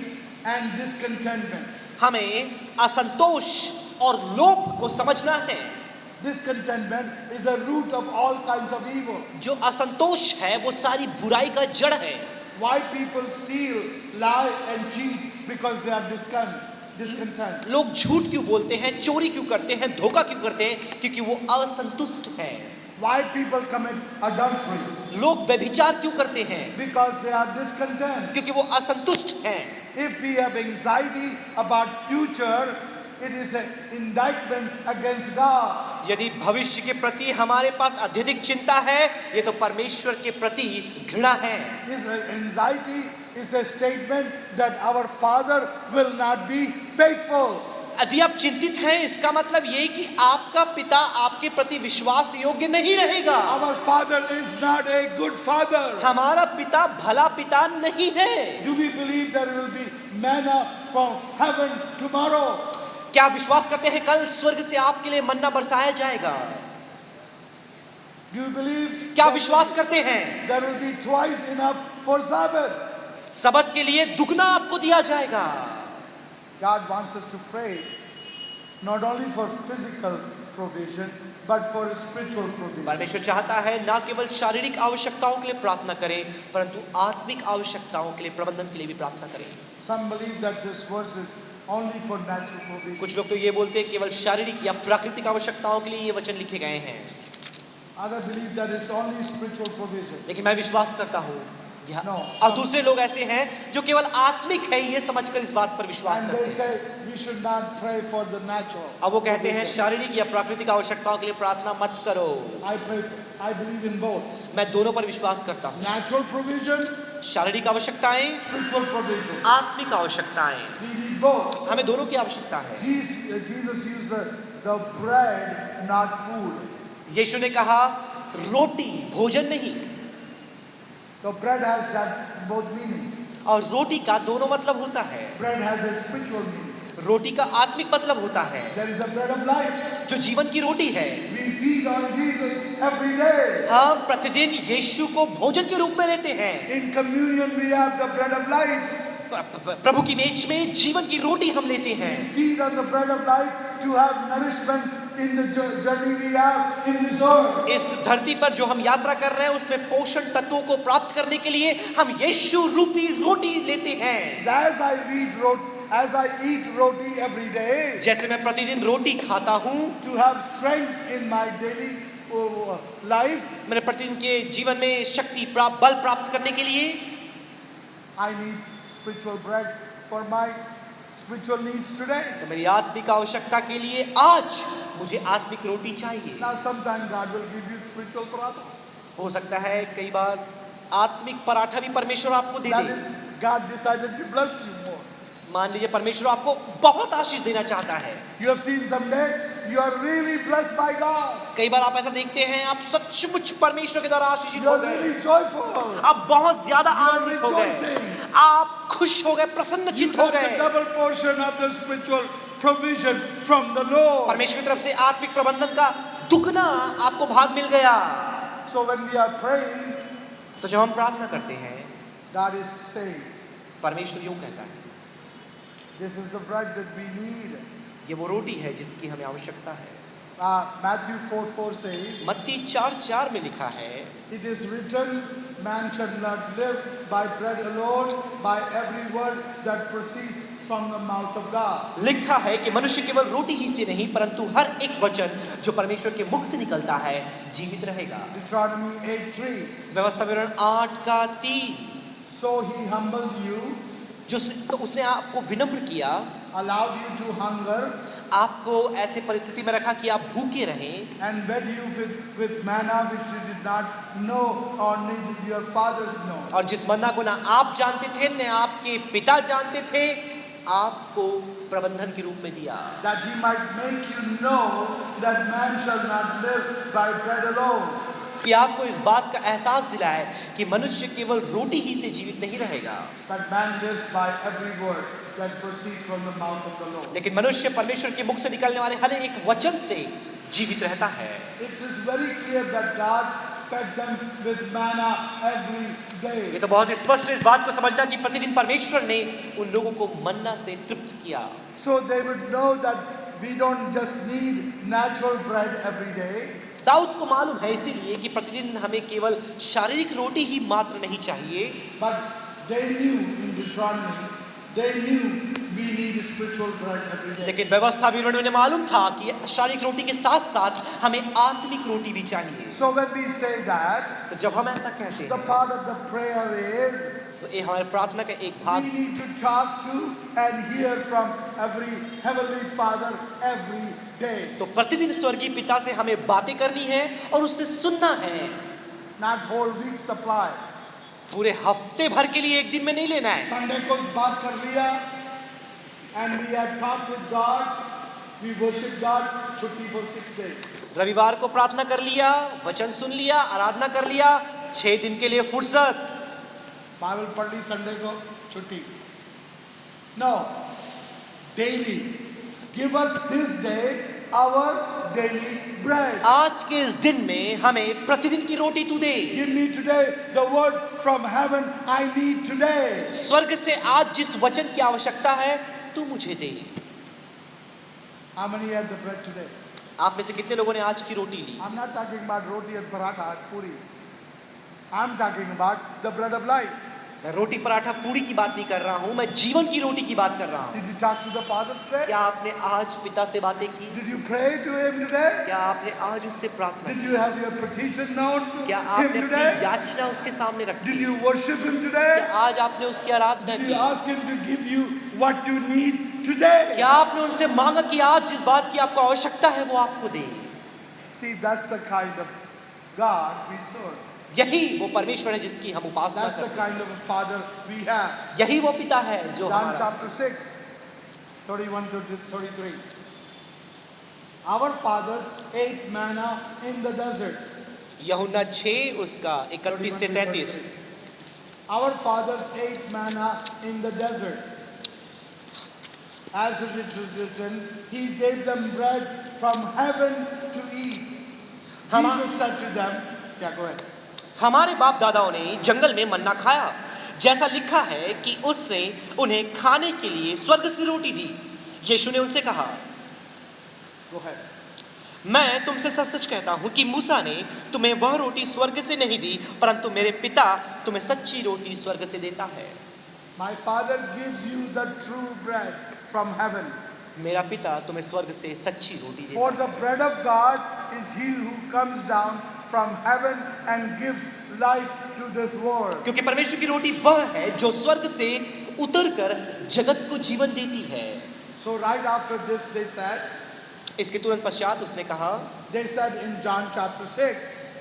S2: and discontentment.
S3: हमें असंतोष और लोभ को समझना है।
S2: Discontentment is the root of all kinds of evil.
S3: जो असंतोष है वो सारी बुराई का जड़ है।
S2: Why people steal, lie and cheat? Because they are discontent.
S3: लोग झूठ क्यों बोलते हैं, चोरी क्यों करते हैं, धोखा क्यों करते हैं? क्योंकि वो असंतुष्ट हैं।
S2: Why people commit adultery?
S3: लोग व्यभिचार क्यों करते हैं?
S2: Because they are discontent.
S3: क्योंकि वो असंतुष्ट हैं।
S2: If we have anxiety about future, it is an indictment against God.
S3: यदि भविष्य के प्रति हमारे पास अत्यधिक चिंता है, ये तो परमेश्वर के प्रति घृणा है।
S2: This anxiety is a statement that our Father will not be faithful.
S3: यदि आप चिंतित हैं, इसका मतलब ये कि आपका पिता आपके प्रति विश्वास योग्य नहीं रहेगा।
S2: Our Father is not a good Father.
S3: हमारा पिता भला पिता नहीं है।
S2: Do we believe there will be manna from heaven tomorrow?
S3: क्या आप विश्वास करते हैं कल स्वर्ग से आपके लिए मन्ना बरसाया जाएगा?
S2: Do you believe
S3: क्या
S2: that
S3: विश्वास करते हैं
S2: there will be twice enough for Sabbath?
S3: सबत के लिए दुगना आपको दिया जाएगा?
S2: God wants us to pray not only for physical provision but for spiritual provision.
S3: परमेश्वर चाहता है ना केवल शारीरिक आवश्यकताओं के लिए प्रार्थना करें, परंतु आत्मिक आवश्यकताओं के लिए, प्रबंधन के लिए भी प्रार्थना करें।
S2: Some believe that this verse is only for natural provision.
S3: कुछ लोग तो ये बोलते हैं केवल शारीरिक या प्राकृतिक आवश्यकताओं के लिए ये वचन लिखे गए हैं,
S2: Others believe that it's only spiritual provision.
S3: लेकिन मैं विश्वास करता हूँ
S2: No,
S3: और दूसरे लोग ऐसे हैं जो केवल आत्मिक है ये समझकर इस बात पर विश्वास
S2: And
S3: करते
S2: they
S3: हैं।
S2: say we should not pray for the natural.
S3: अब वो कहते हैं
S2: provision.
S3: शारीरिक या प्राकृतिक आवश्यकताओं के लिए प्रार्थना मत करो।
S2: I believe in both.
S3: मैं दोनों पर विश्वास करता हूँ,
S2: Natural provision,
S3: शारीरिक आवश्यकताएं,
S2: spiritual provision.
S3: आत्मिक आवश्यकताएं,
S2: We need both.
S3: हमें दोनों की आवश्यकता है।
S2: Jesus used the bread, not food.
S3: यीशु ने कहा रोटी, भोजन नहीं,
S2: The bread has that both meaning.
S3: और रोटी का दोनों मतलब होता है।
S2: Bread has a spiritual meaning.
S3: रोटी का आत्मिक मतलब होता है,
S2: There is a bread of life.
S3: जो जीवन की रोटी है।
S2: We feed on Jesus every day.
S3: हम प्रतिदिन यीशु को भोजन के रूप में लेते हैं।
S2: In communion we have the bread of life.
S3: प्रभु की मेज में जीवन की रोटी हम लेते हैं।
S2: We feed on the bread of life to have nourishment in the journey we have in this earth.
S3: इस धरती पर जो हम यात्रा कर रहे हैं उसमें पोषण तत्वों को प्राप्त करने के लिए हम यीशु रूपी रोटी लेते हैं।
S2: As I eat roti every day,
S3: जैसे मैं प्रतिदिन रोटी खाता हूँ,
S2: to have strength in my daily life,
S3: मेरे प्रतिदिन के जीवन में शक्ति प्राप्त, बल प्राप्त करने के लिए
S2: I need spiritual bread for my spiritual needs today.
S3: तो मेरी आत्मिक आवश्यकता के लिए आज मुझे आत्मिक रोटी चाहिए।
S2: Now sometimes God will give you spiritual paratha.
S3: हो सकता है कई बार आत्मिक पराठा भी परमेश्वर आपको दे
S2: That
S3: they.
S2: is, God decided to bless you more.
S3: मान लीजिए परमेश्वर आपको बहुत आशीष देना चाहता है।
S2: You have seen someday you are really blessed by God.
S3: कई बार आप ऐसा देखते हैं आप सचमुच परमेश्वर के द्वारा आशीषित
S2: You
S3: हो
S2: are
S3: गए,
S2: really joyful.
S3: आप बहुत ज्यादा
S2: You are
S3: आनंदित हो गए,
S2: rejoicing.
S3: आप खुश हो गए, प्रसन्नचित हो
S2: You got
S3: गए।
S2: the double portion of the spiritual provision from the Lord.
S3: परमेश्वर की तरफ से आत्मिक प्रबंधन का दुगना आपको भाग मिल गया।
S2: So when we are praying,
S3: तो जब हम प्रार्थना करते हैं,
S2: God is saying,
S3: परमेश्वर यूं कहता है,
S2: this is the bread that we need.
S3: ये वो रोटी है जिसकी हमें आवश्यकता है।
S2: Matthew 4:4 says,
S3: मत्ती 4:4 में लिखा है,
S2: it is written, man shall not live by bread alone, by every word that proceeds from the mouth of God.
S3: लिखा है कि मनुष्य केवल रोटी ही से नहीं परंतु हर एक वचन जो परमेश्वर के मुख से निकलता है जीवित रहेगा।
S2: Deuteronomy 8:3.
S3: व्यवस्था विवरण 8:3।
S2: So he humbled you,
S3: तो उसने आपको विनम्र किया,
S2: allowed you to hunger,
S3: आपको ऐसे परिस्थिति में रखा कि आप भूखे रहें,
S2: and fed you with manna which you did not know or neither your fathers know.
S3: और जिस मन्ना को ना आप जानते थे न आपके पिता जानते थे, आपको प्रबंधन के रूप में दिया,
S2: That he might make you know that man shall not live by bread alone,
S3: कि आपको इस बात का एहसास दिलाए कि मनुष्य केवल रोटी ही से जीवित नहीं रहेगा,
S2: but man lives by every word that proceeds from the mouth of the Lord.
S3: लेकिन मनुष्य परमेश्वर के मुख से निकलने वाले हर एक वचन से जीवित रहता है।
S2: It is very clear that God fed them with manna every
S3: ये
S2: day.
S3: तो बहुत स्पष्ट है इस बात को समझना कि प्रतिदिन परमेश्वर ने उन लोगों को मन्ना से तृप्त किया।
S2: So they would know that we don't just need natural bread every day,
S3: Dawood को मालूम है इसीलिए कि प्रतिदिन हमें केवल शारीरिक रोटी ही मात्र नहीं चाहिए,
S2: but they knew in Deuteronomy, they knew we need spiritual bread every day.
S3: लेकिन व्यवस्था विवरण में मालूम था कि शारीरिक रोटी के साथ साथ हमें आत्मिक रोटी भी चाहिए।
S2: So when we say that,
S3: तो जब हम ऐसा कहते
S2: the
S3: हैं
S2: part of the prayer is
S3: तो ये हमारे प्रार्थना का एक भाग,
S2: we need to talk to and hear from every heavenly Father every day.
S3: तो प्रतिदिन स्वर्गीय पिता से हमें बातें करनी है और उससे सुनना है,
S2: Not whole week supply.
S3: पूरे हफ्ते भर के लिए एक दिन में नहीं लेना है।
S2: संडे को बात कर लिया, and we had talked with God. We worshiped God. छुट्टी for 6 days.
S3: रविवार को प्रार्थना कर लिया, वचन सुन लिया, आराधना कर लिया, 6 दिन के लिए फुर्सत।
S2: बाइबल पढ़ ली, संडे को छुट्टी। No, daily. Give us this day our daily bread.
S3: आज के इस दिन में हमें प्रतिदिन की रोटी तू दे।
S2: Give me today the word from heaven I need today.
S3: स्वर्ग से आज जिस वचन की आवश्यकता है तू मुझे दे।
S2: How many had the bread today?
S3: आप में से कितने लोगों ने आज की रोटी ली?
S2: I'm not talking about roti and paratha and puri. I'm talking about the bread of life.
S3: मैं रोटी पराठा पूड़ी की बात नहीं कर रहा हूँ, मैं जीवन की रोटी की बात कर रहा हूँ।
S2: Did you talk to the Father today?
S3: क्या आपने आज पिता से बातें की?
S2: Did you pray to Him today?
S3: क्या आपने आज उससे प्रार्थना
S2: Did
S3: की?
S2: you have your petition known to
S3: क्या
S2: Him
S3: आपने अपनी
S2: today?
S3: याचना उसके सामने रखी?
S2: Did you worship Him
S3: क्या
S2: today?
S3: आज आपने उसकी आराधना
S2: Did
S3: की?
S2: you ask Him to give you what you need today?
S3: क्या आपने उनसे मांगा कि आज जिस बात की आपको आवश्यकता है वो आपको दे?
S2: See, that's the kind of God we serve.
S3: यही वो परमेश्वर है जिसकी हम उपासना
S2: That's the
S3: करते हैं।
S2: kind of a Father we have.
S3: यही वो पिता है जो
S2: John
S3: हमारा।
S2: chapter 6, 31 to 33. Our fathers ate manna in the desert.
S3: यूहन्ना 6 उसका 31 से 33।
S2: Our fathers ate manna in the desert. As it is written, He gave them bread from heaven to eat. Jesus said to them, yeah, go ahead.
S3: हमारे बाप दादाओं ने जंगल में मन्ना खाया, जैसा लिखा है कि उसने उन्हें खाने के लिए स्वर्ग से रोटी दी। यीशु ने उनसे कहा,
S2: Go ahead.
S3: मैं तुमसे सच सच कहता हूँ कि मूसा ने तुम्हें वह रोटी स्वर्ग से नहीं दी, परंतु मेरे पिता तुम्हें सच्ची रोटी स्वर्ग से देता है।
S2: My Father gives you the true bread from heaven.
S3: मेरा पिता तुम्हें स्वर्ग से सच्ची रोटी देता
S2: For
S3: है।
S2: the bread of God is He who comes down from heaven and gives life to this world.
S3: क्योंकि परमेश्वर की रोटी वह है जो स्वर्ग से उतरकर जगत को जीवन देती है।
S2: So right after this they said,
S3: इसके तुरंत पश्चात उसने कहा,
S2: they said in John chapter 6,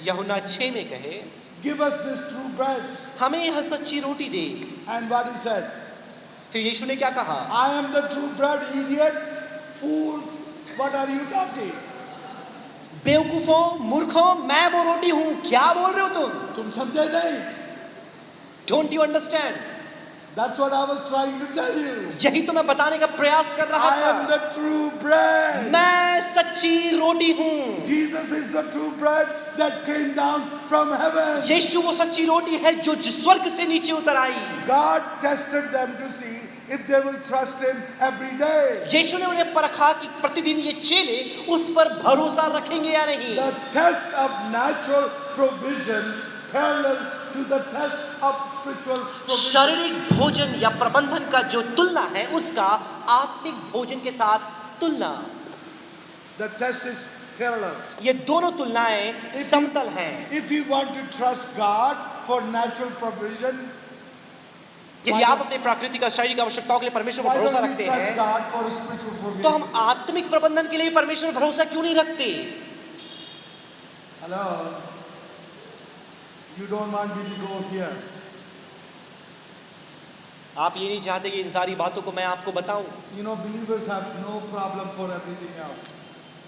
S3: यूहन्ना 6 में कहे,
S2: give us this true bread.
S3: हमें यह सच्ची रोटी दे।
S2: And what He said,
S3: फिर यीशु ने क्या कहा?
S2: I am the true bread, idiots, fools, what are you talking?
S3: बेवकूफों, मूर्खों, मैं वो रोटी हूं, क्या बोल रहे हो तुम?
S2: तुम समझे नहीं?
S3: Don't you understand?
S2: That's what I was trying to tell you.
S3: यही तो मैं बताने का प्रयास कर रहा
S2: I am
S3: था।
S2: the true bread.
S3: मैं सच्ची रोटी हूं।
S2: Jesus is the true bread that came down from heaven.
S3: यीशु वो सच्ची रोटी है जो स्वर्ग से नीचे उतर आई।
S2: God tested them to see if they will trust Him every day.
S3: यीशु ने उन्हें परखा कि प्रतिदिन ये चेले उस पर भरोसा रखेंगे या नहीं।
S2: The test of natural provision parallel to the test of spiritual provision.
S3: शारीरिक भोजन या प्रबंधन का जो तुलना है उसका आत्मिक भोजन के साथ तुलना।
S2: The test is parallel.
S3: ये दोनों तुलनाएं समतल हैं।
S2: If you want to trust God for natural provision,
S3: यदि आप अपने प्राकृतिक और शारीरिक आवश्यकताओं के लिए परमेश्वर पर
S2: why
S3: भरोसा
S2: don't you
S3: रखते
S2: trust
S3: हैं,
S2: God for spiritual
S3: तो
S2: provision?
S3: हम आत्मिक प्रबंधन के लिए परमेश्वर पर भरोसा क्यों नहीं रखते?
S2: Hello? You don't want me to go here.
S3: आप ये नहीं चाहते कि इन सारी बातों को मैं आपको बताऊं।
S2: You know, believers have no problem for everything else.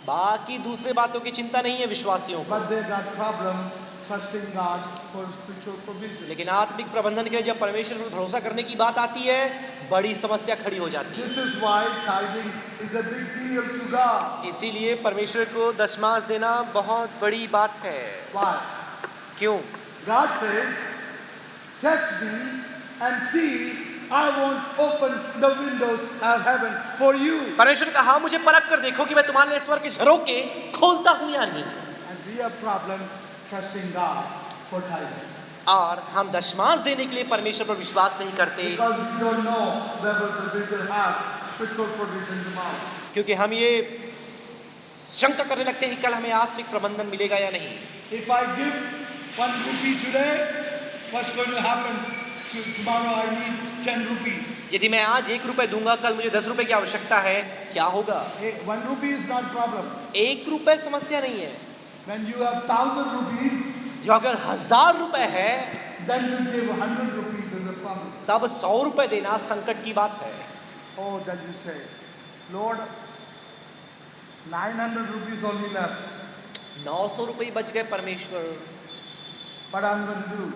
S3: बाकी दूसरे बातों की चिंता नहीं है विश्वासियों को,
S2: But they got problem trusting God for spiritual provision.
S3: लेकिन आत्मिक प्रबंधन के लिए जब परमेश्वर पर भरोसा करने की बात आती है, बड़ी समस्या खड़ी हो जाती है।
S2: This is why tithing is a big deal to God.
S3: इसीलिए परमेश्वर को दशमांश देना बहुत बड़ी बात है।
S2: Why?
S3: क्यों?
S2: God says, test me and see, I won't open the windows of heaven for you.
S3: परमेश्वर ने कहा, मुझे परख कर देखो कि मैं तुम्हारे लिए स्वर्ग के झरोखे खोलता हूं या नहीं।
S2: And we have problem trusting God for tithing.
S3: और हम दशमांश देने के लिए परमेश्वर पर विश्वास नहीं करते,
S2: Because we don't know whether we will have spiritual provision tomorrow.
S3: क्योंकि हम ये शंका करने लगते हैं कि कल हमें आत्मिक प्रबंधन मिलेगा या नहीं।
S2: If I give 1 rupee today, what's going to happen? Tomorrow I need 10 rupees.
S3: यदि मैं आज 1 रुपए दूंगा, कल मुझे 10 रुपए की आवश्यकता है, क्या होगा?
S2: 1 rupee is not problem.
S3: 1 रुपए समस्या नहीं है।
S2: When you have 1,000 rupees,
S3: जो अगर 1000 रुपए है,
S2: then to give 100 rupees is a problem.
S3: तब 100 रुपए देना संकट की बात है।
S2: Oh, that you say, Lord, 900 rupees only left.
S3: 900 रुपये बच गए परमेश्वर,
S2: What I'm going to do?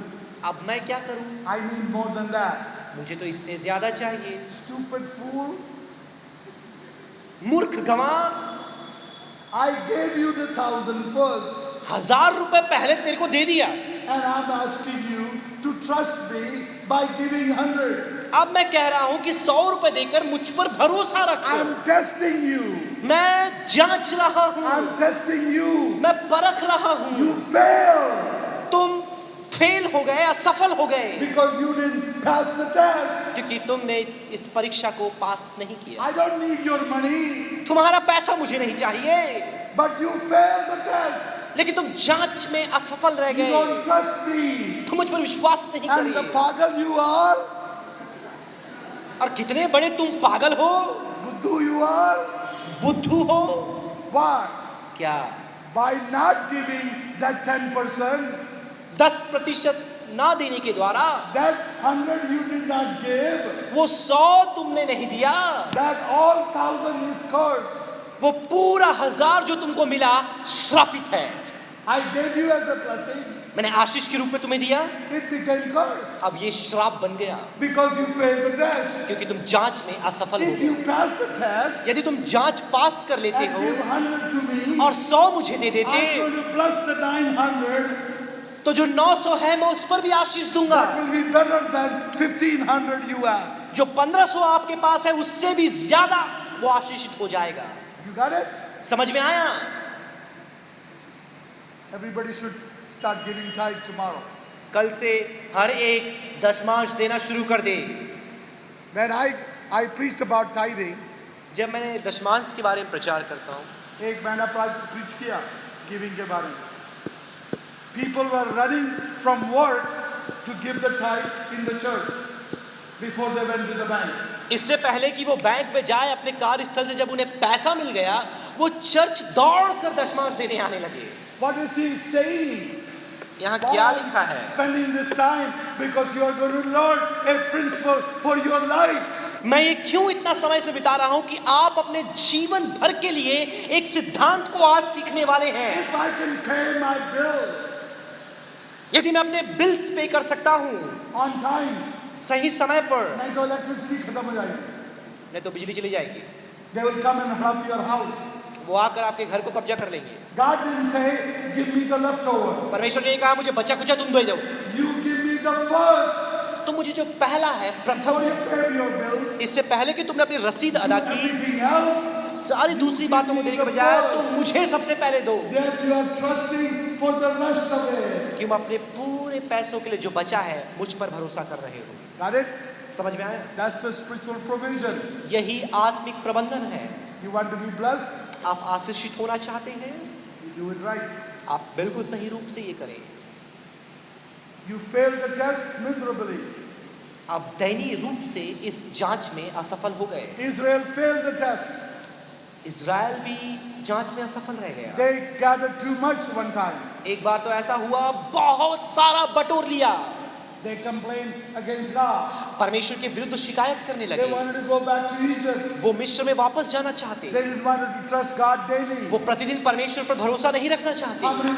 S3: अब मैं क्या करूं?
S2: I need more than that.
S3: मुझे तो इससे ज्यादा चाहिए।
S2: Stupid fool.
S3: मूर्ख गंवार,
S2: I gave you the 1,000 first.
S3: 1000 रुपए पहले तेरे को दे दिया,
S2: And I'm asking you to trust me by giving 100.
S3: अब मैं कह रहा हूं कि 100 रुपए देकर मुझ पर भरोसा रखो।
S2: I'm testing you.
S3: मैं जांच रहा हूं,
S2: I'm testing you.
S3: मैं परख रहा हूं।
S2: You fail
S3: तुम फेल हो गए, असफल हो गए,
S2: because you didn't pass the test.
S3: क्योंकि तुमने इस परीक्षा को पास नहीं किया।
S2: I don't need your money,
S3: तुम्हारा पैसा मुझे नहीं चाहिए,
S2: but you failed the test.
S3: लेकिन तुम जांच में असफल रह
S2: You
S3: गए।
S2: don't trust me.
S3: तुम मुझ पर विश्वास नहीं
S2: And the
S3: करे।
S2: pagal you are,
S3: और कितने बड़े तुम पागल हो,
S2: buddhu you are.
S3: बुद्धू हो।
S2: Why?
S3: क्या
S2: By not giving that 10%,
S3: 10% ना देने के द्वारा
S2: that 100 you did not give,
S3: वो 100 तुमने नहीं दिया,
S2: that all 1,000 is cursed.
S3: वो पूरा 1000 जो तुमको मिला श्रापित है।
S2: I gave you as a blessing.
S3: मैंने आशीष के रूप में तुम्हें दिया,
S2: It became curse
S3: अब ये श्राप बन गया,
S2: because you failed the test.
S3: क्योंकि तुम जांच में असफल हो
S2: If
S3: गए।
S2: you pass the test
S3: यदि तुम जांच पास कर लेते
S2: and
S3: हो
S2: give 100 to me,
S3: और 100 मुझे दे देते,
S2: I'm going to bless the 900.
S3: तो जो 900 है मैं उस पर भी आशीष दूंगा।
S2: That will be better than 1,500 you have.
S3: जो 1500 आपके पास है उससे भी ज्यादा वो आशीषित हो जाएगा।
S2: You got it?
S3: समझ में आया?
S2: Everybody should start giving tithe tomorrow.
S3: कल से हर एक दशमांश देना शुरू कर दे।
S2: When I preached about tithing,
S3: जब मैंने दशमांश के बारे में प्रचार करता हूँ,
S2: एक महीना preach किया giving के बारे में. People were running from work to give the tithe in the church before they went to the bank.
S3: इससे पहले कि वो बैंक में जाए अपने कार्यस्थल से जब उन्हें पैसा मिल गया, वो चर्च दौड़कर दशमांश देने आने लगे।
S2: What is he saying?
S3: यहाँ क्या लिखा है?
S2: Spending this time because you are going to learn a principle for your life.
S3: मैं ये क्यों इतना समय से बिता रहा हूँ कि आप अपने जीवन भर के लिए एक सिद्धांत को आज सीखने वाले हैं।
S2: If I can pay my bill
S3: यदि मैं अपने बिल्स पे कर सकता हूँ
S2: on time,
S3: सही समय पर,
S2: नहीं तो electricity खत्म हो जाएगी.
S3: नहीं तो बिजली चली जाएगी।
S2: They will come and rob your house.
S3: वो आकर आपके घर को कब्जा कर लेंगे।
S2: God didn't say, give me the leftover.
S3: परमेश्वर ने कहा मुझे बचा कुचा तुम दे दो,
S2: You give me the first.
S3: तो मुझे जो पहला है,
S2: Before
S3: प्रथम,
S2: you pay your bills,
S3: इससे पहले कि तुमने अपनी रसीद अदा की,
S2: everything else,
S3: सारी दूसरी बातों को देने के बजाय तुम मुझे सबसे पहले दो,
S2: then you are trusting for the rest of it.
S3: कि तुम अपने पूरे पैसों के लिए जो बचा है मुझ पर भरोसा कर रहे हो।
S2: Got it?
S3: समझ में आया?
S2: That's the spiritual provision.
S3: यही आत्मिक प्रबंधन है।
S2: You want to be blessed?
S3: आप आशीषित होना चाहते हैं,
S2: You do it right.
S3: आप बिल्कुल सही रूप से ये करें।
S2: You failed the test miserably.
S3: आप दयनीय रूप से इस जांच में असफल हो गए।
S2: Israel failed the test.
S3: Israel भी जांच में असफल रह गया।
S2: They gathered too much one time.
S3: एक बार तो ऐसा हुआ, बहुत सारा बटोर लिया,
S2: They complained against God.
S3: परमेश्वर के विरुद्ध शिकायत करने
S2: They
S3: लगे।
S2: wanted to go back to Egypt.
S3: वो मिस्र में वापस जाना चाहते,
S2: They didn't want to trust God daily.
S3: वो प्रतिदिन परमेश्वर पर भरोसा नहीं रखना
S2: How
S3: चाहते।
S2: many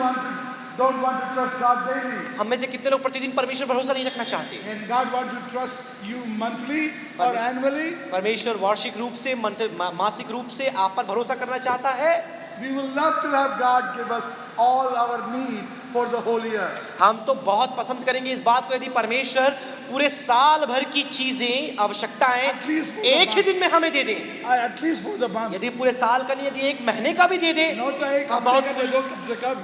S2: don't want to trust God daily?
S3: हम में से कितने लोग प्रतिदिन परमेश्वर पर भरोसा नहीं रखना चाहते?
S2: And God wants to trust you monthly or annually.
S3: परमेश्वर वार्षिक रूप से, मासिक रूप से आप पर भरोसा करना चाहता है।
S2: We will love to have God give us all our need for the whole year.
S3: हम तो बहुत पसंद करेंगे इस बात को यदि परमेश्वर पूरे साल भर की चीजें, आवश्यकताएं
S2: At least for the
S3: एक ही
S2: month.
S3: दिन में हमें दे दें।
S2: At least for the month.
S3: यदि पूरे साल का नहीं, यदि एक महीने का भी दे दे,
S2: No, तो एक
S3: हम
S2: हफ्ते
S3: बहुत
S2: का दे दो कम से कम.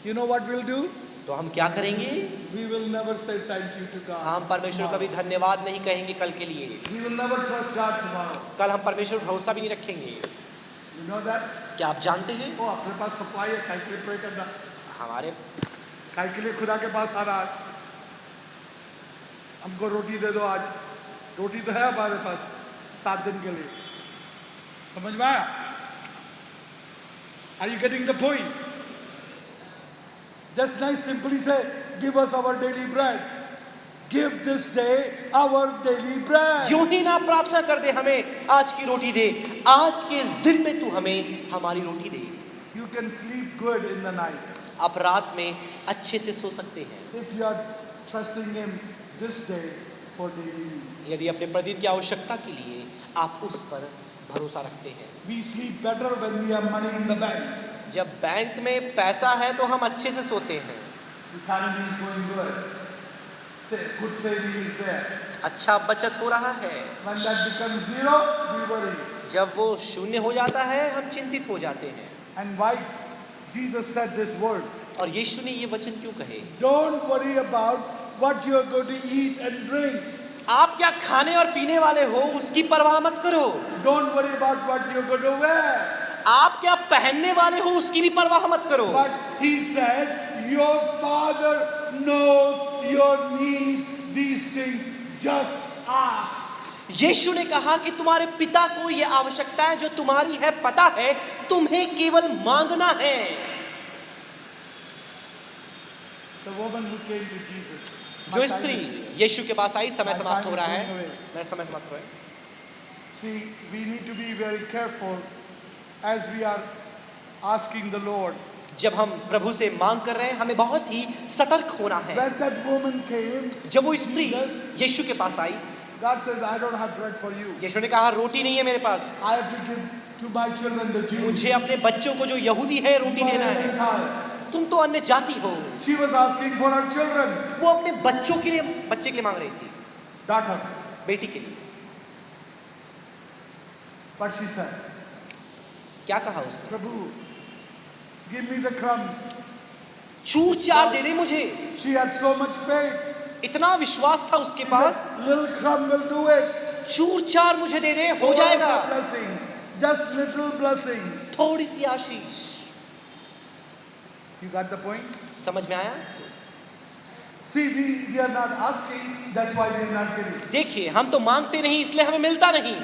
S2: You know what we'll do?
S3: तो हम क्या करेंगे?
S2: We will never say thank you to God.
S3: हम परमेश्वर का भी धन्यवाद नहीं कहेंगे कल के लिए।
S2: We will never trust God tomorrow.
S3: कल हम परमेश्वर पर भरोसा भी नहीं रखेंगे।
S2: You know that?
S3: क्या आप जानते हैं?
S2: ओ अपने पास सप्लाई है, काय के लिए प्रे करना,
S3: हमारे
S2: काय के लिए खुदा के पास आ रहा है. हमको रोटी दे दो आज. रोटी तो है हमारे पास 7 दिन के लिए. समझ में आया? Are you getting the point? Just nice simply say, give us our daily bread. give this day our daily bread.
S3: यूं ही ना प्रार्थना कर दे हमें आज की रोटी दे, आज के इस दिन में तू हमें हमारी रोटी दे।
S2: You can sleep good in the night
S3: आप रात में अच्छे से सो सकते हैं
S2: if you are trusting Him this day for daily needs.
S3: यदि अपने प्रतिदिन की आवश्यकता के लिए आप उस पर भरोसा रखते हैं।
S2: We sleep better when we have money in the bank.
S3: जब बैंक में पैसा है तो हम अच्छे से सोते हैं,
S2: The economy is going good. Good saving is there.
S3: अच्छा बचत हो रहा है।
S2: When that becomes zero, we worry.
S3: जब वो शून्य हो जाता है हम चिंतित हो जाते हैं।
S2: And why Jesus said these words?
S3: और यीशु ने ये वचन क्यों कहे?
S2: Don't worry about what you are going to eat and drink.
S3: आप क्या खाने और पीने वाले हो उसकी परवाह मत करो।
S2: Don't worry about what you are going to wear.
S3: आप क्या पहनने वाले हो उसकी भी परवाह मत करो।
S2: But He said, your Father knows your need. These things, just ask.
S3: यीशु ने कहा कि तुम्हारे पिता को ये आवश्यकताएं जो तुम्हारी है पता है, तुम्हें केवल मांगना है।
S2: The woman who came to Jesus.
S3: जो स्त्री यीशु के पास आई, समय समाप्त हो रहा है, मेरा समय समाप्त हो रहा है।
S2: See, we need to be very careful as we are asking the Lord.
S3: जब हम प्रभु से मांग कर रहे हैं हमें बहुत ही सतर्क होना है।
S2: When that woman came,
S3: जब वो स्त्री यीशु के पास आई,
S2: God says, I don't have bread for you.
S3: यीशु ने कहा रोटी नहीं है मेरे पास,
S2: I have to give to my children the Jews.
S3: मुझे अपने बच्चों को जो यहूदी है रोटी देना है। तुम तो अन्य जाति हो।
S2: She was asking for her children.
S3: वो अपने बच्चों के लिए, बच्चे के लिए मांग रही थी,
S2: Daughter.
S3: बेटी के लिए।
S2: But she said,
S3: क्या कहा उसने?
S2: Prabhu, give me the crumbs.
S3: चूर चार दे दे मुझे।
S2: She had so much faith.
S3: इतना विश्वास था उसके
S2: She
S3: pass,
S2: said, little crumb will do it.
S3: चूर चार मुझे दे दे, हो
S2: Throw us
S3: जाएगा।
S2: a blessing. Just little blessing.
S3: थोड़ी सी आशीष।
S2: You got the point?
S3: समझ में आया?
S2: See, we are not asking, that's why we are not getting.
S3: देखिए हम तो मांगते नहीं इसलिए हमें मिलता नहीं।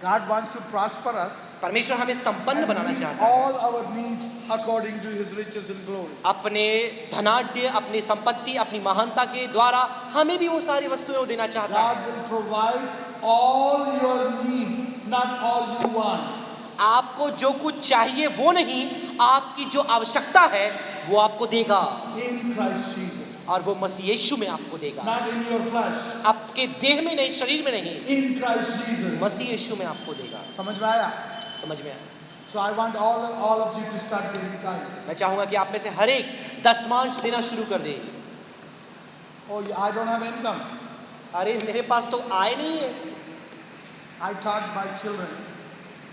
S2: God wants to prosper us
S3: परमेश्वर हमें संपन्न
S2: and
S3: बनाना
S2: meet
S3: चाहता है,
S2: all our needs according to His riches and glory.
S3: अपने धनाढ्य, अपनी संपत्ति, अपनी महानता के द्वारा हमें भी वो सारी वस्तुएं वो देना चाहता है।
S2: God will provide all your needs, not all you want.
S3: आपको जो कुछ चाहिए वो नहीं, आपकी जो आवश्यकता है वो आपको देगा,
S2: In Christ Jesus.
S3: और वो मसीह यीशु में आपको देगा।
S2: Not in your flesh.
S3: आपके देह में नहीं, शरीर में नहीं,
S2: In Christ Jesus.
S3: मसीह यीशु में आपको देगा।
S2: समझ में आया?
S3: समझ में आया?
S2: So I want all of you to start giving tithe.
S3: मैं चाहूंगा कि आप में से हर एक दशमांश देना शुरू कर दे।
S2: Oh, I don't have income.
S3: अरे मेरे पास तो आय नहीं है।
S2: I taught my children,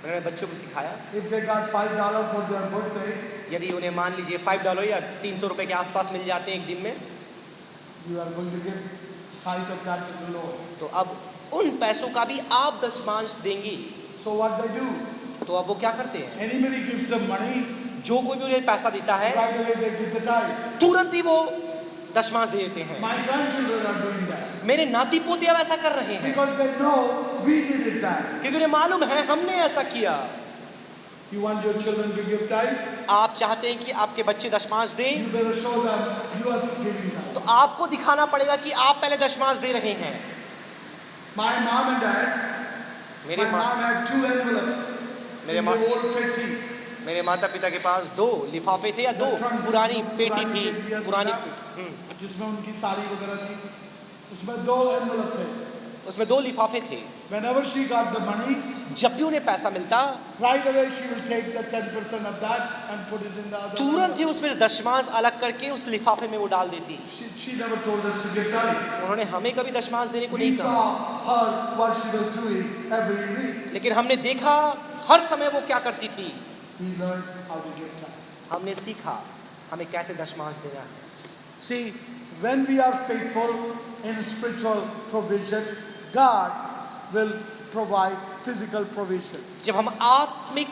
S3: मैंने बच्चों को सिखाया,
S2: if they got $5 for their birthday,
S3: यदि उन्हें मान लीजिए $5 या 300 रुपए के आसपास मिल जाते हैं एक दिन में,
S2: you are going to give tithe of that to the Lord.
S3: तो अब उन पैसों का भी आप दशमांश देंगे।
S2: So what they do?
S3: तो अब वो क्या करते हैं?
S2: Anybody gives them money,
S3: जो कोई भी उन्हें पैसा देता है
S2: right away they give the tithe.
S3: तुरंत ही वो दशमांश दे देते हैं।
S2: My grandchildren are doing that
S3: मेरे नाती पोते अब ऐसा कर रहे हैं
S2: because they know we did it that.
S3: क्योंकि उन्हें मालूम है हमने ऐसा किया।
S2: You want your children to give tithe?
S3: आप चाहते हैं कि आपके बच्चे दशमांश दें,
S2: You better show them you are giving
S3: तो
S2: tithe.
S3: आपको दिखाना पड़ेगा कि आप पहले दशमांश दे रहे हैं।
S2: My mom and dad,
S3: मेरे
S2: my
S3: माँ
S2: mom had 2 envelopes
S3: मेरे
S2: in
S3: माँ
S2: the old petty.
S3: मेरे माता पिता के पास 2 लिफाफे थे या 2 पुरानी पेटी थी, पुरानी
S2: जिसमें उनकी साड़ी वगैरह थी, उसमें 2 envelope थे.
S3: उसमें 2 लिफाफे थे।
S2: Whenever she got the money,
S3: जब भी उन्हें पैसा मिलता
S2: right away she will take the 10% of that and put it in the other.
S3: तुरंत ही
S2: envelope.
S3: उसमें दशमांश अलग करके उस लिफाफे में वो डाल देती।
S2: She never told us to give tithe.
S3: उन्होंने हमें कभी दशमांश देने को
S2: We
S3: नहीं
S2: saw
S3: कहा,
S2: her what she was doing every week.
S3: लेकिन हमने देखा हर समय वो क्या करती थी।
S2: We learned how to give tithe.
S3: हमने सीखा हमें कैसे दशमांश देना है।
S2: See, when we are faithful in spiritual provision, God will provide physical provision.
S3: जब हम आत्मिक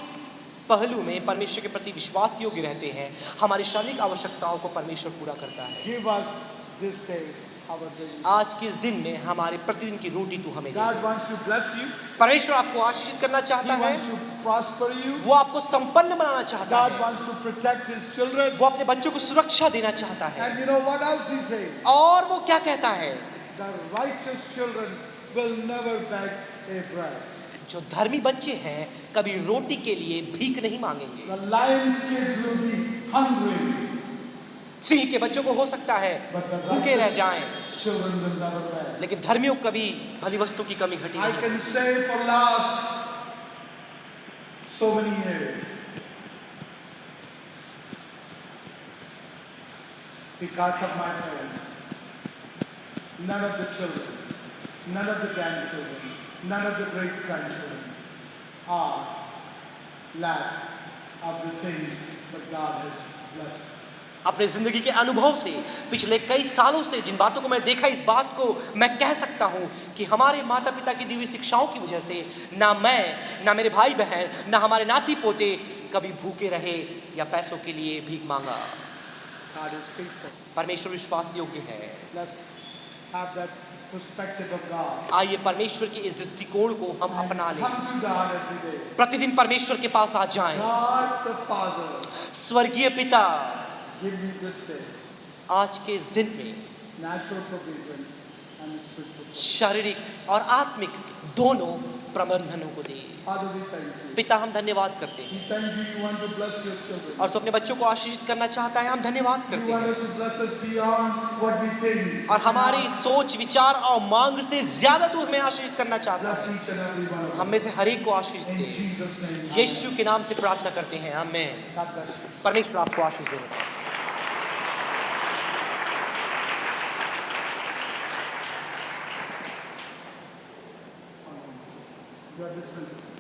S3: पहलू में परमेश्वर के प्रति विश्वास योग्य रहते हैं, हमारी शारीरिक आवश्यकताओं को परमेश्वर पूरा करता है।
S2: Give us this day our daily.
S3: आज के इस दिन में हमारे प्रतिदिन की रोटी तू हमें दे।
S2: God wants to bless you.
S3: परमेश्वर आपको आशीषित करना
S2: He
S3: चाहता है,
S2: wants to prosper you.
S3: वो आपको संपन्न बनाना चाहता
S2: God
S3: है,
S2: wants to protect His children.
S3: वो अपने बच्चों को सुरक्षा देना चाहता है।
S2: And you know what else He says?
S3: और वो क्या कहता है?
S2: The righteous children will never beg a bread.
S3: जो धर्मी बच्चे हैं कभी रोटी के लिए भीख नहीं मांगेंगे।
S2: The lion's kids will be hungry,
S3: Singh के बच्चों को हो सकता है
S2: but the
S3: भूखे रह जाएं,
S2: righteous children will never beg.
S3: लेकिन धर्मियों को कभी भली वस्तु की कमी घटी
S2: I
S3: नहीं।
S2: can say for last so many years, because of my parents, none of the children, none of the grandchildren, none of the great grandchildren are lack of the things that God has blessed.
S3: अपने जिंदगी के अनुभव से पिछले कई सालों से जिन बातों को मैं देखा, इस बात को मैं कह सकता हूं कि हमारे माता पिता की दी हुई शिक्षाओं की वजह से ना मैं, ना मेरे भाई बहन, ना हमारे नाती पोते कभी भूखे रहे या पैसों के लिए भीख मांगा।
S2: God is faithful.
S3: परमेश्वर विश्वास योग्य है।
S2: Let's have that perspective of God.
S3: आइए परमेश्वर के इस दृष्टिकोण को हम
S2: And
S3: अपना लें।
S2: come to God every day.
S3: प्रतिदिन परमेश्वर के पास आ जाएं।
S2: God the Father,
S3: स्वर्गीय पिता,
S2: give me this day
S3: आज के इस दिन में
S2: natural provision and spiritual provision.
S3: शारीरिक और आत्मिक दोनों प्रबंधनों को दे।
S2: Father, we thank you.
S3: पिता हम धन्यवाद करते हैं।
S2: We thank you. You want to bless your children.
S3: और तो अपने बच्चों को आशीषित करना चाहता है, हम धन्यवाद
S2: You
S3: करते
S2: want
S3: हैं।
S2: us to bless us beyond what we think.
S3: और हमारी सोच, विचार और मांग से ज्यादा तू हमें आशीषित करना चाहता
S2: Bless
S3: है।
S2: each and every one of
S3: हम
S2: us.
S3: में से हर एक को आशीष
S2: In
S3: दे।
S2: Jesus' name.
S3: यीशु के नाम से प्रार्थना करते हैं, आमीन।
S2: God bless you.
S3: परमेश्वर आपको आशीष देगा।
S2: You are dismissed.